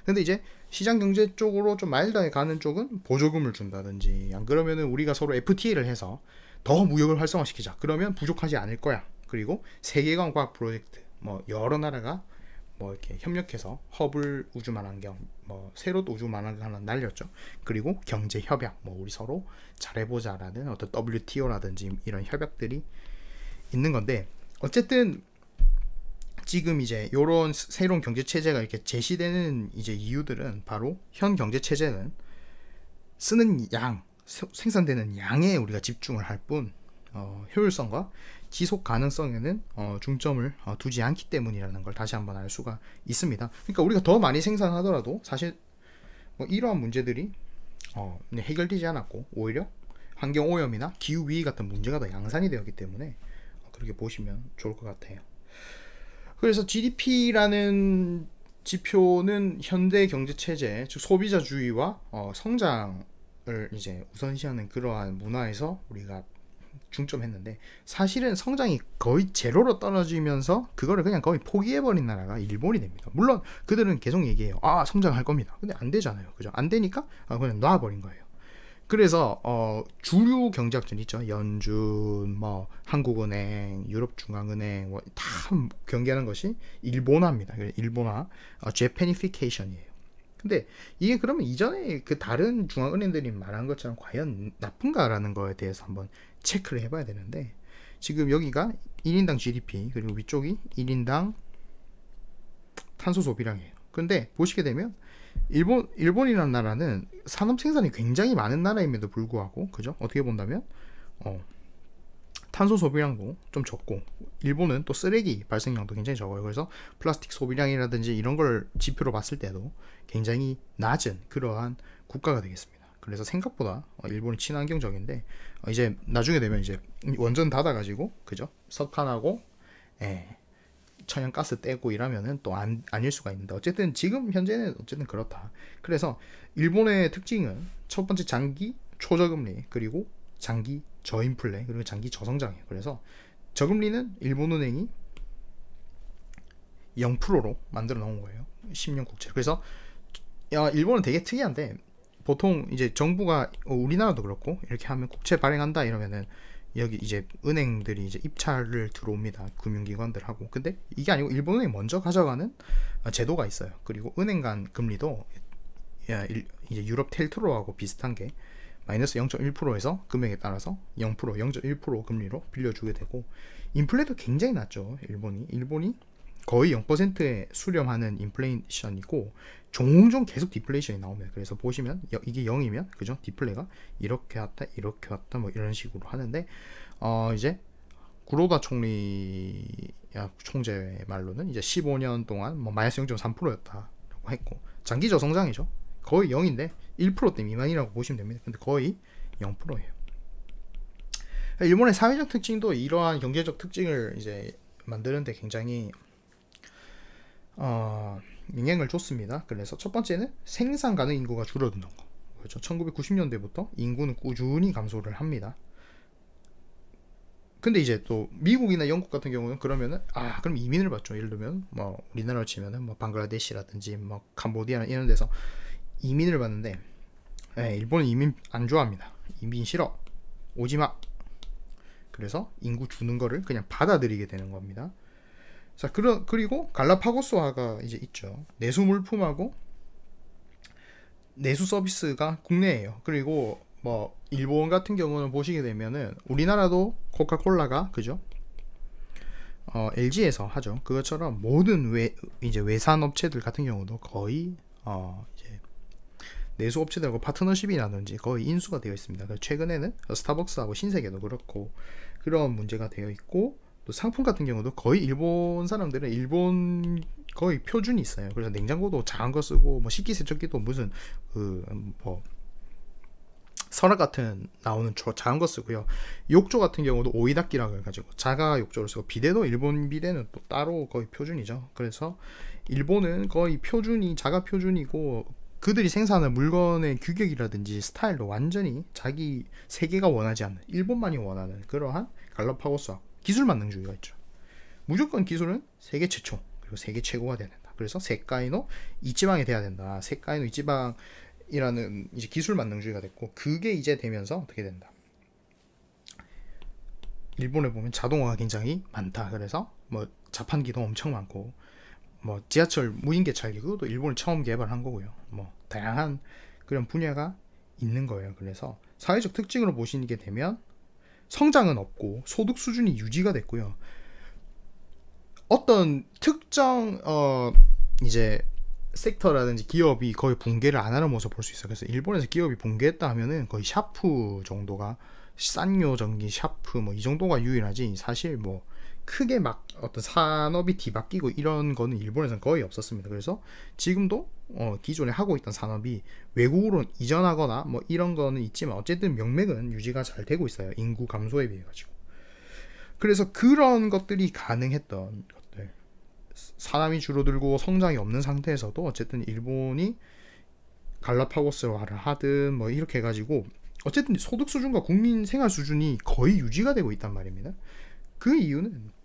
Speaker 1: 근데 이제 시장 경제 쪽으로 좀 마일드하게 가는 쪽은 보조금을 준다든지, 안 그러면은 우리가 서로 FTA를 해서 더 무역을 활성화시키자. 그러면 부족하지 않을 거야. 그리고 세계관 과학 프로젝트, 뭐 여러 나라가 뭐 이렇게 협력해서 허블 우주만환경, 뭐 세롯 우주만환경 하나 날렸죠. 그리고 경제 협약, 뭐 우리 서로 잘해보자라는 어떤 WTO라든지 이런 협약들이 있는 건데, 어쨌든 지금 이제 요런 새로운 경제 체제가 이렇게 제시되는 이제 이유들은 바로 현 경제 체제는 쓰는 양, 생산되는 양에 우리가 집중을 할 뿐, 효율성과 지속 가능성에는 중점을 두지 않기 때문이라는 걸 다시 한번 알 수가 있습니다. 그러니까 우리가 더 많이 생산하더라도 사실 뭐 이러한 문제들이 해결되지 않았고, 오히려 환경 오염이나 기후 위기 같은 문제가 더 양산이 되었기 때문에 그렇게 보시면 좋을 것 같아요. 그래서 GDP라는 지표는 현대 경제 체제, 즉 소비자주의와 성장을 이제 우선시하는 그러한 문화에서 우리가 중점했는데, 사실은 성장이 거의 제로로 떨어지면서 그거를 그냥 거의 포기해버린 나라가 일본이 됩니다. 물론 그들은 계속 얘기해요. 성장할 겁니다. 근데 안 되잖아요. 그죠? 안 되니까 그냥 놔버린 거예요. 그래서 주류 경제학者있죠. 연준, 뭐 한국은행, 유럽중앙은행 뭐 다 경계하는 것이 일본화입니다. 일본화, Japanification이에요. 근데 이게 그러면 이전에 그 다른 중앙은행들이 말한 것처럼 과연 나쁜가라는 거에 대해서 한번 체크를 해봐야 되는데, 지금 여기가 1인당 GDP, 그리고 위쪽이 1인당 탄소 소비량이에요. 근데 보시게 되면 일본이라는 나라는 산업 생산이 굉장히 많은 나라임에도 불구하고, 그죠? 어떻게 본다면 탄소 소비량도 좀 적고, 일본은 또 쓰레기 발생량도 굉장히 적어요. 그래서 플라스틱 소비량이라든지 이런 걸 지표로 봤을 때도 굉장히 낮은 그러한 국가가 되겠습니다. 그래서 생각보다 일본이 친환경적인데, 이제 나중에 되면 이제 원전 닫아가지고, 그죠? 석탄하고 천연가스 떼고 이러면은 또 아닐 수가 있는데, 어쨌든 지금 현재는 어쨌든 그렇다. 그래서 일본의 특징은 첫 번째 장기 초저금리, 그리고 장기 저인플레, 그리고 장기 저성장이에요. 그래서 저금리는 일본은행이 0%로 만들어 놓은 거예요. 10년 국채. 그래서 일본은 되게 특이한데, 보통 이제 정부가 우리나라도 그렇고 이렇게 하면 국채 발행한다 이러면은 여기 이제 은행들이 이제 입찰을 들어옵니다. 금융기관들하고. 근데 이게 아니고 일본은행이 먼저 가져가는 제도가 있어요. 그리고 은행 간 금리도 이제 유럽 텔트로하고 비슷한 게 마이너스 0.1%에서 금액에 따라서 0%, 0.1% 금리로 빌려주게 되고, 인플레도 굉장히 낮죠. 일본이 거의 0%에 수렴하는 인플레이션이고, 종종 계속 디플레이션이 나오면, 그래서 보시면 이게 0이면 그죠? 디플레가 이렇게 왔다 이렇게 왔다 뭐 이런 식으로 하는데, 이제 구로다 총재 말로는 이제 15년 동안 뭐 마이너스 0.3%였다라고 했고, 장기 저성장이죠. 거의 0인데 1%대 미만이라고 보시면 됩니다. 근데 거의 0%예요. 일본의 사회적 특징도 이러한 경제적 특징을 이제 만드는데 굉장히 영향을 줬습니다. 그래서 첫 번째는 생산 가능 인구가 줄어드는 거. 그렇죠. 1990년대부터 인구는 꾸준히 감소를 합니다. 근데 이제 또 미국이나 영국 같은 경우는 그러면은 그럼 이민을 받죠. 예를 들면 뭐 우리나라로 치면은 뭐 방글라데시라든지 뭐 캄보디아 이런 데서 이민을 받는데, 일본은 이민 안 좋아합니다. 이민 싫어, 오지마. 그래서 인구 주는 거를 그냥 받아들이게 되는 겁니다. 자, 그리고 갈라파고스화가 이제 있죠. 내수 물품하고 내수 서비스가 국내예요. 그리고 뭐 일본 같은 경우는 보시게 되면은 우리나라도 코카콜라가 그죠? LG에서 하죠. 그것처럼 모든 이제 외산 업체들 같은 경우도 거의 이제 내수 업체들하고 파트너십이라든지 거의 인수가 되어 있습니다. 최근에는 스타벅스하고 신세계도 그렇고 그런 문제가 되어 있고, 또 상품 같은 경우도 거의 일본 사람들은 일본 거의 표준이 있어요. 그래서 냉장고도 작은 거 쓰고, 뭐 식기세척기도 무슨 뭐 서랍 같은 나오는 작은 거 쓰고요. 욕조 같은 경우도 오이다키라고 해가지고 자가 욕조를 쓰고, 비데도 일본 비데는 또 따로 거의 표준이죠. 그래서 일본은 거의 자가 표준이고, 그들이 생산하는 물건의 규격이라든지 스타일도 완전히 자기 세계가 원하지 않는, 일본만이 원하는 그러한 갈라파고스화 기술 만능주의가 있죠. 무조건 기술은 세계 최초 그리고 세계 최고가 되야 된다. 그래서 세카이노 이치방이 돼야 된다. 세카이노 이치방이라는 이제 기술 만능주의가 됐고, 그게 이제 되면서 어떻게 된다. 일본에 보면 자동화가 굉장히 많다. 그래서 뭐 자판기도 엄청 많고, 뭐 지하철 무인개찰기 그것도 일본이 처음 개발한 거고요. 뭐 다양한 그런 분야가 있는 거예요. 그래서 사회적 특징으로 보시게 되면 성장은 없고 소득 수준이 유지가 됐고요. 어떤 특정 이제 섹터라든지 기업이 거의 붕괴를 안 하는 모습을 볼 수 있어요. 그래서 일본에서 기업이 붕괴했다 하면은 거의 샤프 정도가, 산요 전기 샤프 뭐 이 정도가 유일하지, 사실 뭐 크게 막 어떤 산업이 뒤바뀌고 이런 거는 일본에서는 거의 없었습니다. 그래서 지금도 기존에 하고 있던 산업이 외국으로 이전하거나 뭐 이런 거는 있지만 어쨌든 명맥은 유지가 잘 되고 있어요. 인구 감소에 비해 가지고. 그래서 그런 것들이 가능했던 것들, 사람이 줄어들고 성장이 없는 상태에서도 어쨌든 일본이 갈라파고스화를 하든 뭐 이렇게 해가지고 어쨌든 소득 수준과 국민 생활 수준이 거의 유지가 되고 있단 말입니다. 그 이유는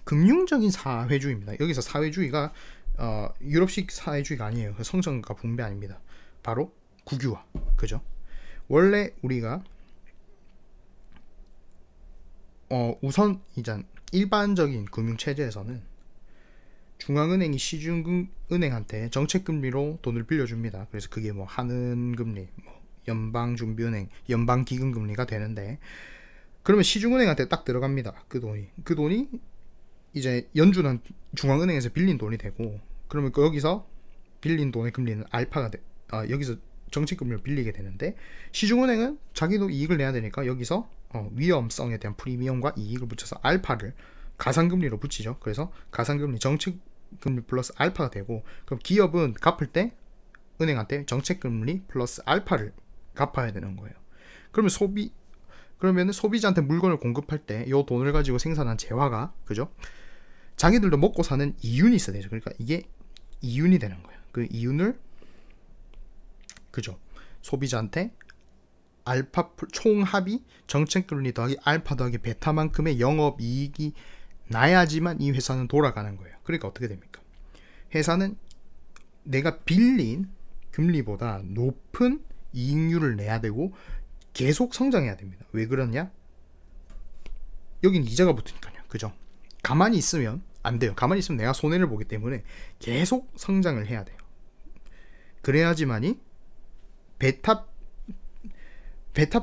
Speaker 1: 금융적인 사회주의입니다. 여기서 사회주의가 유럽식 사회주의가 아니에요. 성장과 분배 아닙니다. 바로 국유화. 그죠? 원래 우리가 우선 이제 일반적인 금융체제에서는 중앙은행이 시중은행한테 정책금리로 돈을 빌려줍니다. 그래서 그게 뭐 한은금리, 뭐 연방준비은행, 연방기금금리가 되는데, 그러면 시중은행한테 딱 들어갑니다. 그 돈이 이제 연준한 중앙은행에서 빌린 돈이 되고, 그러면 여기서 빌린 돈의 금리는 알파가 여기서 정책금리로 빌리게 되는데, 시중은행은 자기도 이익을 내야 되니까 여기서 위험성에 대한 프리미엄과 이익을 붙여서 알파를 가상금리로 붙이죠. 그래서 가상금리, 정책금리 플러스 알파가 되고, 그럼 기업은 갚을 때 은행한테 정책금리 플러스 알파를 갚아야 되는 거예요. 그러면 소비자한테 물건을 공급할 때 이 돈을 가지고 생산한 재화가, 그죠? 자기들도 먹고 사는 이윤이 있어야 되죠. 그러니까 이게 이윤이 되는 거예요. 그 이윤을, 그죠? 소비자한테 알파 총합이 정책금리 더하기 알파 더하기 베타만큼의 영업이익이 나야지만 이 회사는 돌아가는 거예요. 그러니까 어떻게 됩니까? 회사는 내가 빌린 금리보다 높은 이익률을 내야 되고 계속 성장해야 됩니다. 왜 그러냐? 여긴 이자가 붙으니까요. 그죠? 가만히 있으면 안 돼요. 가만히 있으면 내가 손해를 보기 때문에 계속 성장을 해야 돼요. 그래야지만이 베타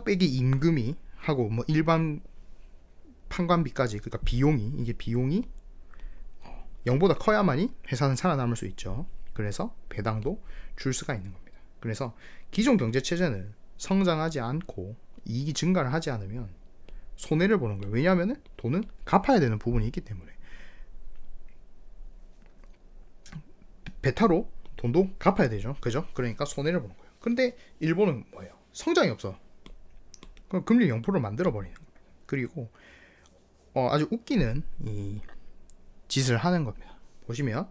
Speaker 1: 빼기 임금이 하고 뭐 일반 판관비까지, 그러니까 이게 비용이 0보다 커야만이 회사는 살아남을 수 있죠. 그래서 배당도 줄 수가 있는 겁니다. 그래서 기존 경제체제는 성장하지 않고 이익이 증가를 하지 않으면 손해를 보는 거예요. 왜냐하면 돈은 갚아야 되는 부분이 있기 때문에. 베타로 돈도 갚아야 되죠. 그죠? 그러니까 손해를 보는 거예요. 근데 일본은 뭐예요? 성장이 없어. 그럼 금리 0%를 만들어 버리는 겁니다. 그리고 아주 웃기는 이 짓을 하는 겁니다. 보시면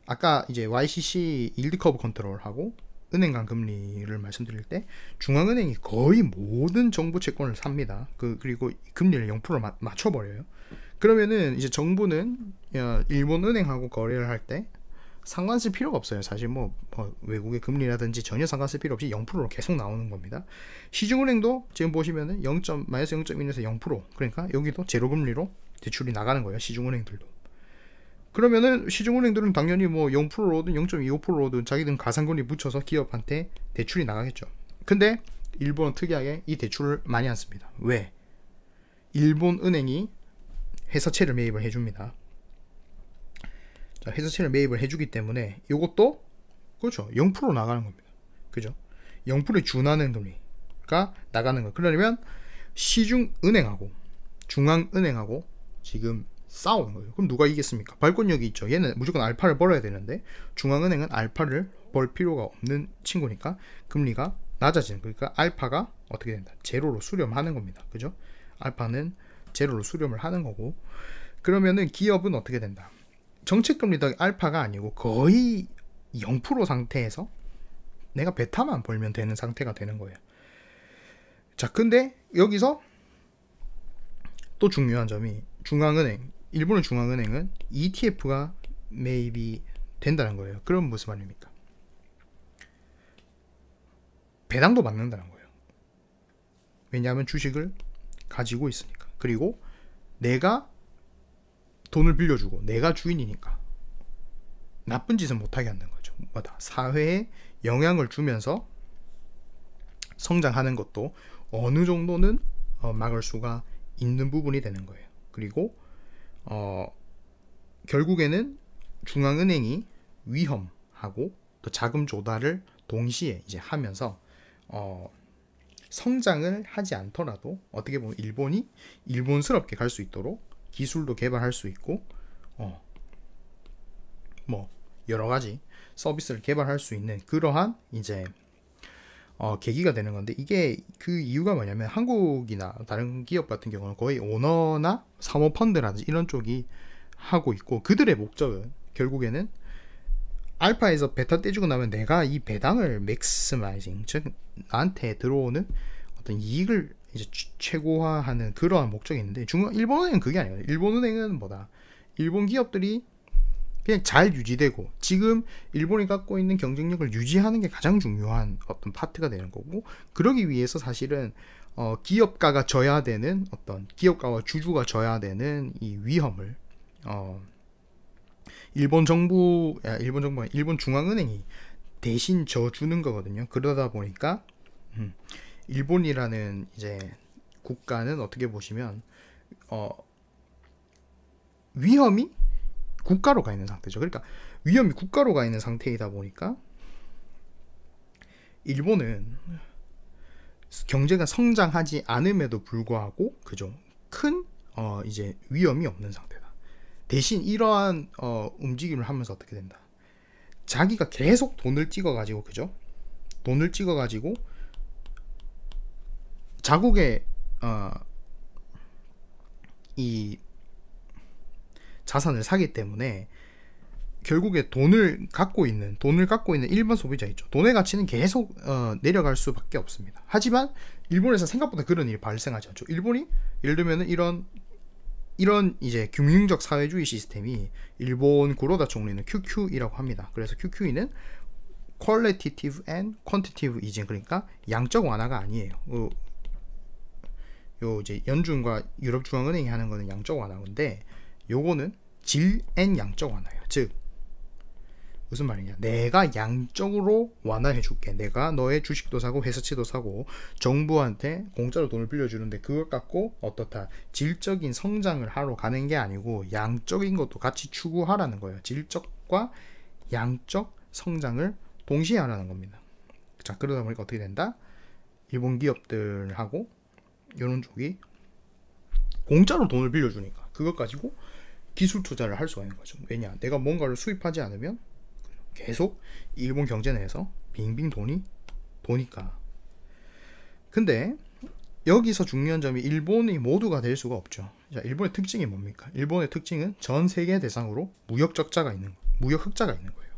Speaker 1: 아까 이제 YCC 일드 커브 컨트롤하고 은행 간 금리를 말씀드릴 때 중앙은행이 거의 모든 정부 채권을 삽니다. 그리고 금리를 0%로 맞춰버려요. 그러면은 이제 정부는 일본 은행하고 거래를 할 때 상관 쓸 필요가 없어요. 사실 뭐 외국의 금리라든지 전혀 상관 쓸 필요 없이 0%로 계속 나오는 겁니다. 시중은행도 지금 보시면은 마이너스 0.1에서 0%, 그러니까 여기도 제로 금리로 대출이 나가는 거예요. 시중은행들도. 그러면은 시중은행들은 당연히 뭐 0%로든 0.25%로든 자기들은 가상금리 붙여서 기업한테 대출이 나가겠죠. 근데 일본은 특이하게 이 대출을 많이 안 씁니다. 왜? 일본 은행이 회사채를 매입을 해줍니다. 자, 회사채를 매입을 해주기 때문에 이것도 그렇죠, 0% 나가는 겁니다. 그죠? 0%에 준하는 금리가 나가는 거. 그러려면 시중은행하고 중앙은행하고 지금 싸우는 거예요. 그럼 누가 이겼습니까? 발권력이 있죠. 얘는 무조건 알파를 벌어야 되는데 중앙은행은 알파를 벌 필요가 없는 친구니까 금리가 낮아지는, 그러니까 알파가 어떻게 된다? 제로로 수렴하는 겁니다. 그죠? 알파는 제로로 수렴을 하는 거고, 그러면은 기업은 어떻게 된다? 정책금리 더하기 알파가 아니고 거의 0% 상태에서 내가 베타만 벌면 되는 상태가 되는 거예요. 자, 근데 여기서 또 중요한 점이 일본의 중앙은행은 ETF가 매입이 된다는 거예요. 그럼 무슨 말입니까? 배당도 받는다는 거예요. 왜냐하면 주식을 가지고 있으니까. 그리고 내가 돈을 빌려주고 내가 주인이니까 나쁜 짓은 못하게 하는 거죠. 뭐다? 사회에 영향을 주면서 성장하는 것도 어느 정도는 막을 수가 있는 부분이 되는 거예요. 그리고 결국에는 중앙은행이 위험하고 또 자금 조달을 동시에 이제 하면서 성장을 하지 않더라도 어떻게 보면 일본이 일본스럽게 갈 수 있도록 기술도 개발할 수 있고 뭐 여러 가지 서비스를 개발할 수 있는 그러한 이제 계기가 되는 건데, 이게 그 이유가 뭐냐면 한국이나 다른 기업 같은 경우는 거의 오너나 사모펀드라든지 이런 쪽이 하고 있고, 그들의 목적은 결국에는 알파에서 베타 떼주고 나면 내가 이 배당을 맥스마이징, 즉 나한테 들어오는 어떤 이익을 이제 최고화하는 그러한 목적이 있는데, 일본은행은 그게 아니에요. 일본은행은 뭐다? 일본 기업들이 그냥 잘 유지되고 지금 일본이 갖고 있는 경쟁력을 유지하는 게 가장 중요한 어떤 파트가 되는 거고, 그러기 위해서 사실은 기업가가 져야 되는 어떤 기업가와 주주가 져야 되는 이 위험을 일본 중앙은행이 대신 져주는 거거든요. 그러다 보니까 일본이라는 이제 국가는 어떻게 보시면 위험이 국가로 가 있는 상태죠. 그러니까 위험이 국가로 가 있는 상태이다 보니까 일본은 경제가 성장하지 않음에도 불구하고 그죠, 큰 이제 위험이 없는 상태다. 대신 이러한 움직임을 하면서 어떻게 된다? 자기가 계속 돈을 찍어가지고 그죠? 돈을 찍어가지고 자국의 이 자산을 사기 때문에 결국에 돈을 갖고 있는 일반 소비자 있죠. 돈의 가치는 계속 내려갈 수밖에 없습니다. 하지만 일본에서 생각보다 그런 일이 발생하지 않죠. 일본이 예를 들면 이런 이제 금융적 사회주의 시스템이 일본 구로다 총리는 QQ이라고 합니다. 그래서 QQ는 Qualitative and Quantitative Easing, 그러니까 양적 완화가 아니에요. 요 이제 연준과 유럽 중앙은행이 하는 거는 양적 완화인데, 요거는 질 앤 양적 완화예요. 즉 무슨 말이냐, 내가 양적으로 완화해 줄게. 내가 너의 주식도 사고 회사채도 사고 정부한테 공짜로 돈을 빌려주는데 그것 갖고 어떻다, 질적인 성장을 하러 가는 게 아니고 양적인 것도 같이 추구하라는 거예요. 질적과 양적 성장을 동시에 하라는 겁니다. 자, 그러다 보니까 어떻게 된다? 일본 기업들하고 이런 쪽이 공짜로 돈을 빌려주니까 그것 가지고 기술 투자를 할 수가 있는 거죠. 왜냐, 내가 뭔가를 수입하지 않으면 계속 일본 경제 내에서 빙빙 돈이 도니까. 근데 여기서 중요한 점이 일본이 모두가 될 수가 없죠. 자, 일본의 특징이 뭡니까? 일본의 특징은 전 세계 대상으로 무역 흑자가 있는 거예요.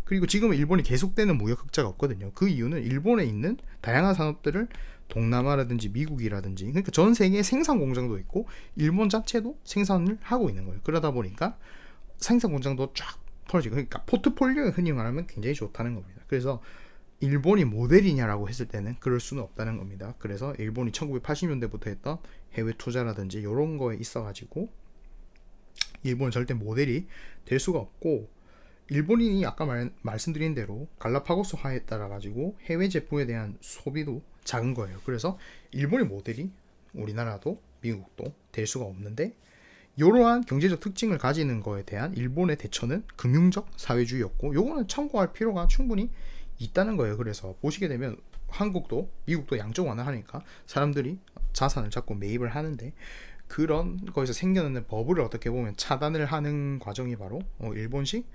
Speaker 1: 그리고 지금 일본이 계속되는 무역 흑자가 없거든요. 그 이유는 일본에 있는 다양한 산업들을 동남아라든지 미국이라든지, 그러니까 전 세계에 생산 공장도 있고 일본 자체도 생산을 하고 있는 거예요. 그러다 보니까 생산 공장도 쫙 펼치고, 그러니까 포트폴리오에 흔히 말하면 굉장히 좋다는 겁니다. 그래서 일본이 모델이냐라고 했을 때는 그럴 수는 없다는 겁니다. 그래서 일본이 1980년대부터 했던 해외 투자라든지 이런 거에 있어가지고 일본은 절대 모델이 될 수가 없고, 일본인이 아까 말씀드린 대로 갈라파고스화에 따라 가지고 해외 제품에 대한 소비도 작은 거예요. 그래서 일본의 모델이 우리나라도 미국도 될 수가 없는데, 이러한 경제적 특징을 가지는 거에 대한 일본의 대처는 금융적 사회주의였고, 요거는 참고할 필요가 충분히 있다는 거예요. 그래서 보시게 되면 한국도 미국도 양적 완화하니까 사람들이 자산을 자꾸 매입을 하는데, 그런 거에서 생겨나는 버블을 어떻게 보면 차단을 하는 과정이 바로 일본식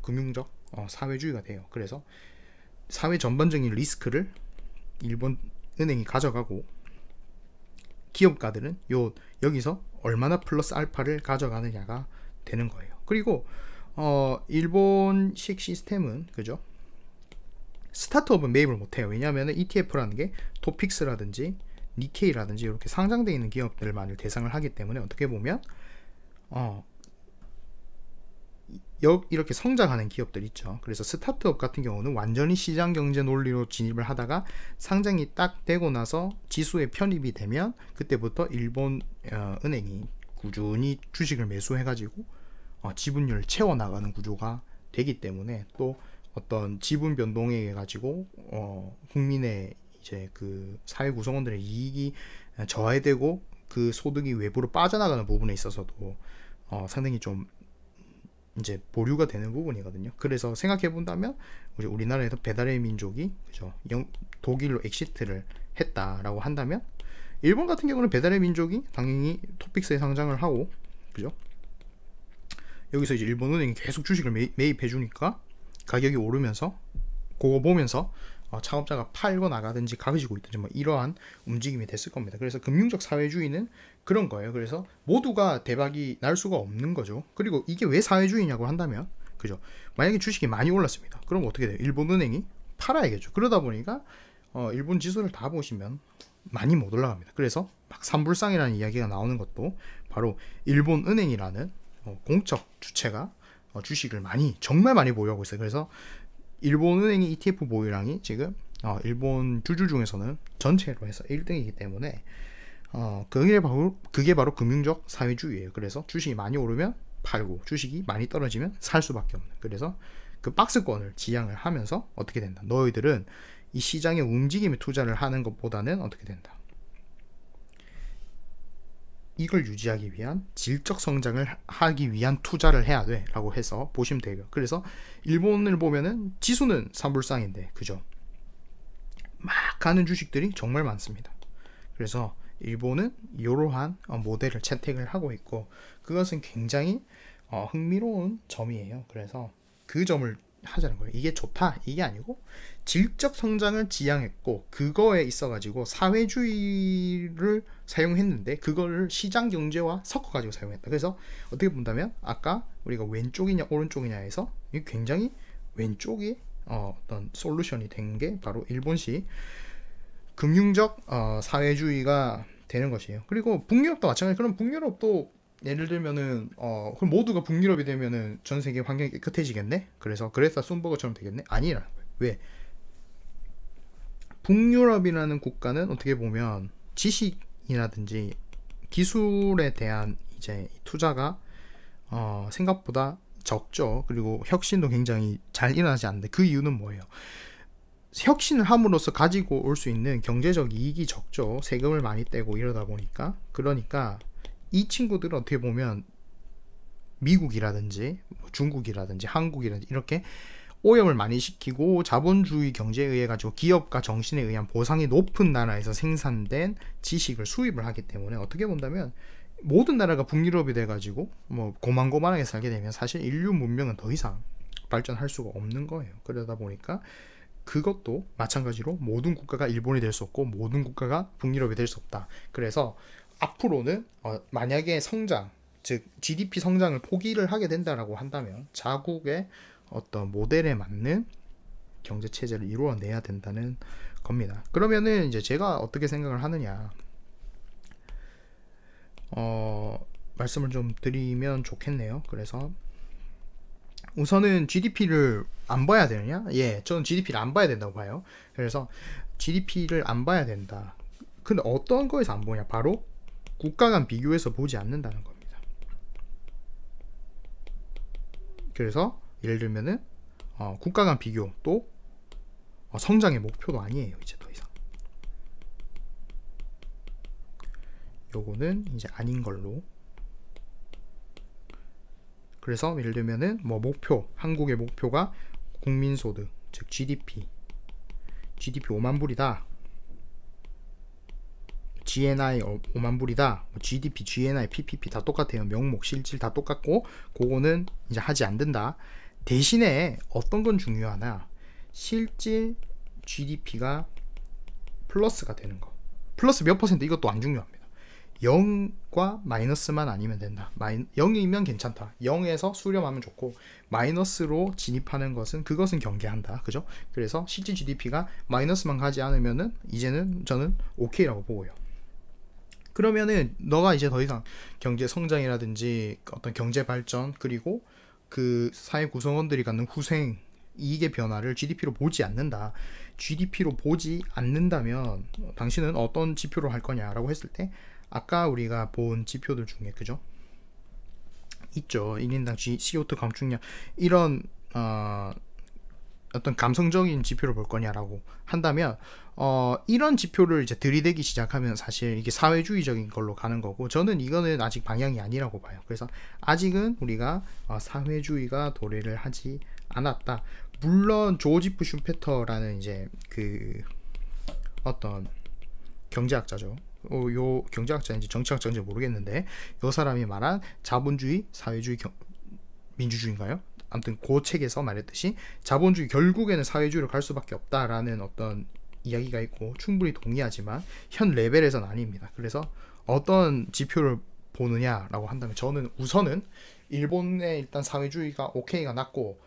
Speaker 1: 금융적 사회주의가 돼요. 그래서 사회 전반적인 리스크를 일본 은행이 가져가고, 기업가들은 여기서 얼마나 플러스 알파를 가져가느냐가 되는 거예요. 그리고 일본식 시스템은 그죠, 스타트업은 매입을 못해요. 왜냐하면 ETF라는 게 토픽스라든지 니케이라든지 이렇게 상장되어 있는 기업들만을 대상을 하기 때문에 어떻게 보면 이렇게 성장하는 기업들 있죠. 그래서 스타트업 같은 경우는 완전히 시장 경제 논리로 진입을 하다가 상장이 딱 되고 나서 지수에 편입이 되면 그때부터 일본 은행이 꾸준히 주식을 매수해가지고 지분율을 채워나가는 구조가 되기 때문에, 또 어떤 지분 변동에 의해 가지고 국민의 이제 그 사회 구성원들의 이익이 저하되고 그 소득이 외부로 빠져나가는 부분에 있어서도 상당히 좀 이제 보류가 되는 부분이거든요. 그래서 생각해 본다면 우리나라에서 배달의 민족이, 그죠, 독일로 엑시트를 했다라고 한다면, 일본 같은 경우는 배달의 민족이 당연히 토픽스에 상장을 하고, 그죠, 여기서 이제 일본 은행이 계속 주식을 매입해 주니까 가격이 오르면서 그거 보면서 창업자가 팔고 나가든지 가지고 있든지 뭐 이러한 움직임이 됐을 겁니다. 그래서 금융적 사회주의는 그런 거예요. 그래서 모두가 대박이 날 수가 없는 거죠. 그리고 이게 왜 사회주의냐고 한다면, 그죠, 만약에 주식이 많이 올랐습니다. 그럼 어떻게 돼요? 일본 은행이 팔아야겠죠. 그러다 보니까 일본 지수를 다 보시면 많이 못 올라갑니다. 그래서 막 삼불상이라는 이야기가 나오는 것도 바로 일본 은행이라는 공적 주체가 주식을 정말 많이 보유하고 있어요. 그래서 일본 은행의 ETF 보유량이 지금 일본 주주 중에서는 전체로 해서 1등이기 때문에 그게 바로 금융적 사회주의예요. 그래서 주식이 많이 오르면 팔고 주식이 많이 떨어지면 살 수밖에 없는, 그래서 그 박스권을 지향을 하면서 어떻게 된다, 너희들은 이 시장의 움직임에 투자를 하는 것보다는 어떻게 된다, 이걸 유지하기 위한 질적 성장을 하기 위한 투자를 해야 돼 라고 해서 보시면 돼요. 그래서 일본을 보면은 지수는 삼불상인데, 그죠, 막 가는 주식들이 정말 많습니다. 그래서 일본은 이러한 모델을 채택을 하고 있고, 그것은 굉장히 흥미로운 점이에요. 그래서 그 점을 하자는 거예요. 이게 좋다 이게 아니고 질적 성장을 지향했고, 그거에 있어 가지고 사회주의를 사용했는데 그거를 시장 경제와 섞어 가지고 사용했다. 그래서 어떻게 본다면 아까 우리가 왼쪽이냐 오른쪽이냐에서 굉장히 왼쪽이 어떤 솔루션이 된 게 바로 일본식 금융적 사회주의가 되는 것이에요. 그리고 북유럽도 마찬가지. 그럼 북유럽도 예를 들면은 그럼 모두가 북유럽이 되면은 전 세계 환경이 깨끗해지겠네? 그래서 그레타 슌버거처럼 되겠네? 아니라는 거예요. 왜? 북유럽이라는 국가는 어떻게 보면 지식이라든지 기술에 대한 이제 투자가 생각보다 적죠. 그리고 혁신도 굉장히 잘 일어나지 않는데, 그 이유는 뭐예요? 혁신을 함으로써 가지고 올 수 있는 경제적 이익이 적죠. 세금을 많이 떼고 이러다 보니까. 그러니까 이 친구들은 어떻게 보면 미국이라든지 중국이라든지 한국이라든지 이렇게 오염을 많이 시키고 자본주의 경제에 의해 가지고 기업가 정신에 의한 보상이 높은 나라에서 생산된 지식을 수입을 하기 때문에, 어떻게 본다면 모든 나라가 북유럽이 돼 가지고 뭐 고만고만하게 살게 되면 사실 인류 문명은 더 이상 발전할 수가 없는 거예요. 그러다 보니까 그것도 마찬가지로 모든 국가가 일본이 될 수 없고 모든 국가가 북유럽이 될 수 없다. 그래서 앞으로는 만약에 성장, 즉 GDP 성장을 포기를 하게 된다라고 한다면 자국의 어떤 모델에 맞는 경제 체제를 이루어내야 된다는 겁니다. 그러면은 이제 제가 어떻게 생각을 하느냐, 말씀을 좀 드리면 좋겠네요. 그래서 우선은 GDP를 안 봐야 되느냐? 예, 저는 GDP를 안 봐야 된다고 봐요. 그래서 GDP를 안 봐야 된다. 근데 어떤 거에서 안 보냐? 바로 국가 간 비교해서 보지 않는다는 겁니다. 그래서 예를 들면은 국가 간 비교, 또 성장의 목표도 아니에요. 이제 더 이상 요거는 이제 아닌 걸로. 그래서 예를 들면은 뭐 목표, 한국의 목표가 국민소득, 즉 GDP 5만 불이다. GNI 5만 불이다. GDP, GNI, PPP 다 똑같아요. 명목, 실질 다 똑같고, 그거는 이제 하지 않는다. 대신에 어떤 건 중요하나, 실질 GDP가 플러스가 되는 거. 플러스 몇 퍼센트, 이것도 안 중요합니다. 0과 마이너스만 아니면 된다. 0이면 괜찮다. 0에서 수렴하면 좋고, 마이너스로 진입하는 그것은 경계한다. 그죠? 그래서 실질 GDP가 마이너스만 가지 않으면은 이제는 저는 오케이라고 보고요. 그러면은 너가 이제 더 이상 경제 성장이라든지 어떤 경제 발전, 그리고 그 사회 구성원들이 갖는 후생 이익의 변화를 GDP로 보지 않는다. GDP로 보지 않는다면 당신은 어떤 지표로 할 거냐라고 했을 때 아까 우리가 본 지표들 중에 그죠? 있죠. 1인당 CO2 감축량 이런 어떤 감성적인 지표를 볼 거냐라고 한다면 이런 지표를 이제 들이대기 시작하면 사실 이게 사회주의적인 걸로 가는 거고 저는 이거는 아직 방향이 아니라고 봐요. 그래서 아직은 우리가 사회주의가 도래를 하지 않았다. 물론 조지 프 슈페터라는 이제 그 어떤 경제학자죠. 요 경제학자인지 정치학자인지 모르겠는데 요 사람이 말한 자본주의, 사회주의, 민주주의인가요? 아무튼 그 책에서 말했듯이 자본주의 결국에는 사회주의로 갈 수밖에 없다라는 어떤 이야기가 있고 충분히 동의하지만 현 레벨에서는 아닙니다. 그래서 어떤 지표를 보느냐라고 한다면 저는 우선은 일본의 일단 사회주의가 오케이가 났고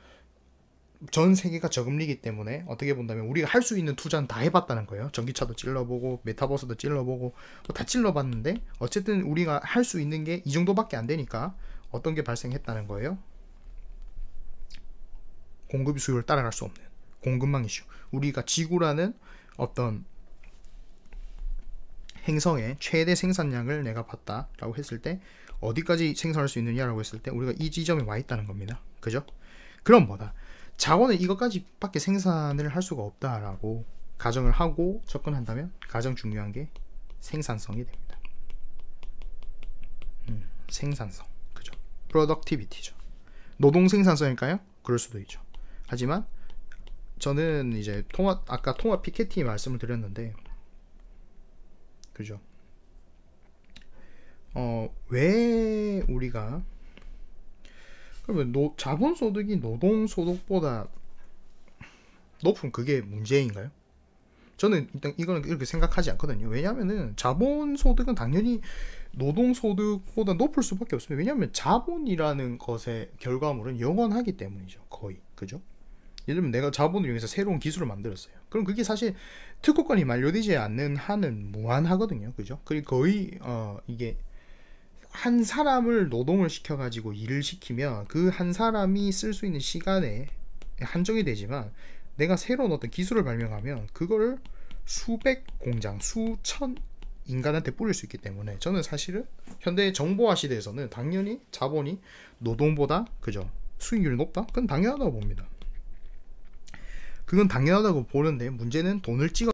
Speaker 1: 전 세계가 저금리이기 때문에 어떻게 본다면 우리가 할 수 있는 투자는 다 해봤다는 거예요. 전기차도 찔러보고 메타버스도 찔러보고 다 찔러봤는데 어쨌든 우리가 할 수 있는 게 이 정도밖에 안 되니까 어떤 게 발생했다는 거예요? 공급이 수요를 따라갈 수 없는 공급망 이슈. 우리가 지구라는 어떤 행성의 최대 생산량을 내가 봤다라고 했을 때 어디까지 생산할 수 있느냐라고 했을 때 우리가 이 지점에 와 있다는 겁니다. 그죠? 그럼 뭐다? 자원은 이것까지 밖에 생산을 할 수가 없다라고 가정을 하고 접근한다면 가장 중요한 게 생산성이 됩니다. 생산성. 그죠? productivity죠. 노동 생산성일까요? 그럴 수도 있죠. 하지만 저는 이제 아까 토마 피케티 말씀을 드렸는데 그죠? 왜 우리가 그러면 자본소득이 노동소득보다 높은 그게 문제인가요? 저는 일단 이거는 이렇게 생각하지 않거든요. 왜냐하면은 자본소득은 당연히 노동소득보다 높을 수밖에 없습니다. 왜냐하면 자본이라는 것의 결과물은 영원하기 때문이죠. 거의. 그죠? 예를 들면 내가 자본을 이용해서 새로운 기술을 만들었어요. 그럼 그게 사실 특허권이 만료되지 않는 한은 무한하거든요. 그죠? 그리고 거의 이게 한 사람을 노동을 시켜가지고 일을 시키면 그 한 사람이 쓸 수 있는 시간에 한정이 되지만 내가 새로운 어떤 기술을 발명하면 그거를 수백 공장, 수천 인간한테 뿌릴 수 있기 때문에 저는 사실은 현대 정보화 시대에서는 당연히 자본이 노동보다 그죠? 수익률이 높다? 그건 당연하다고 봅니다. 그건 당연하다고 보는데 문제는 돈을 찍어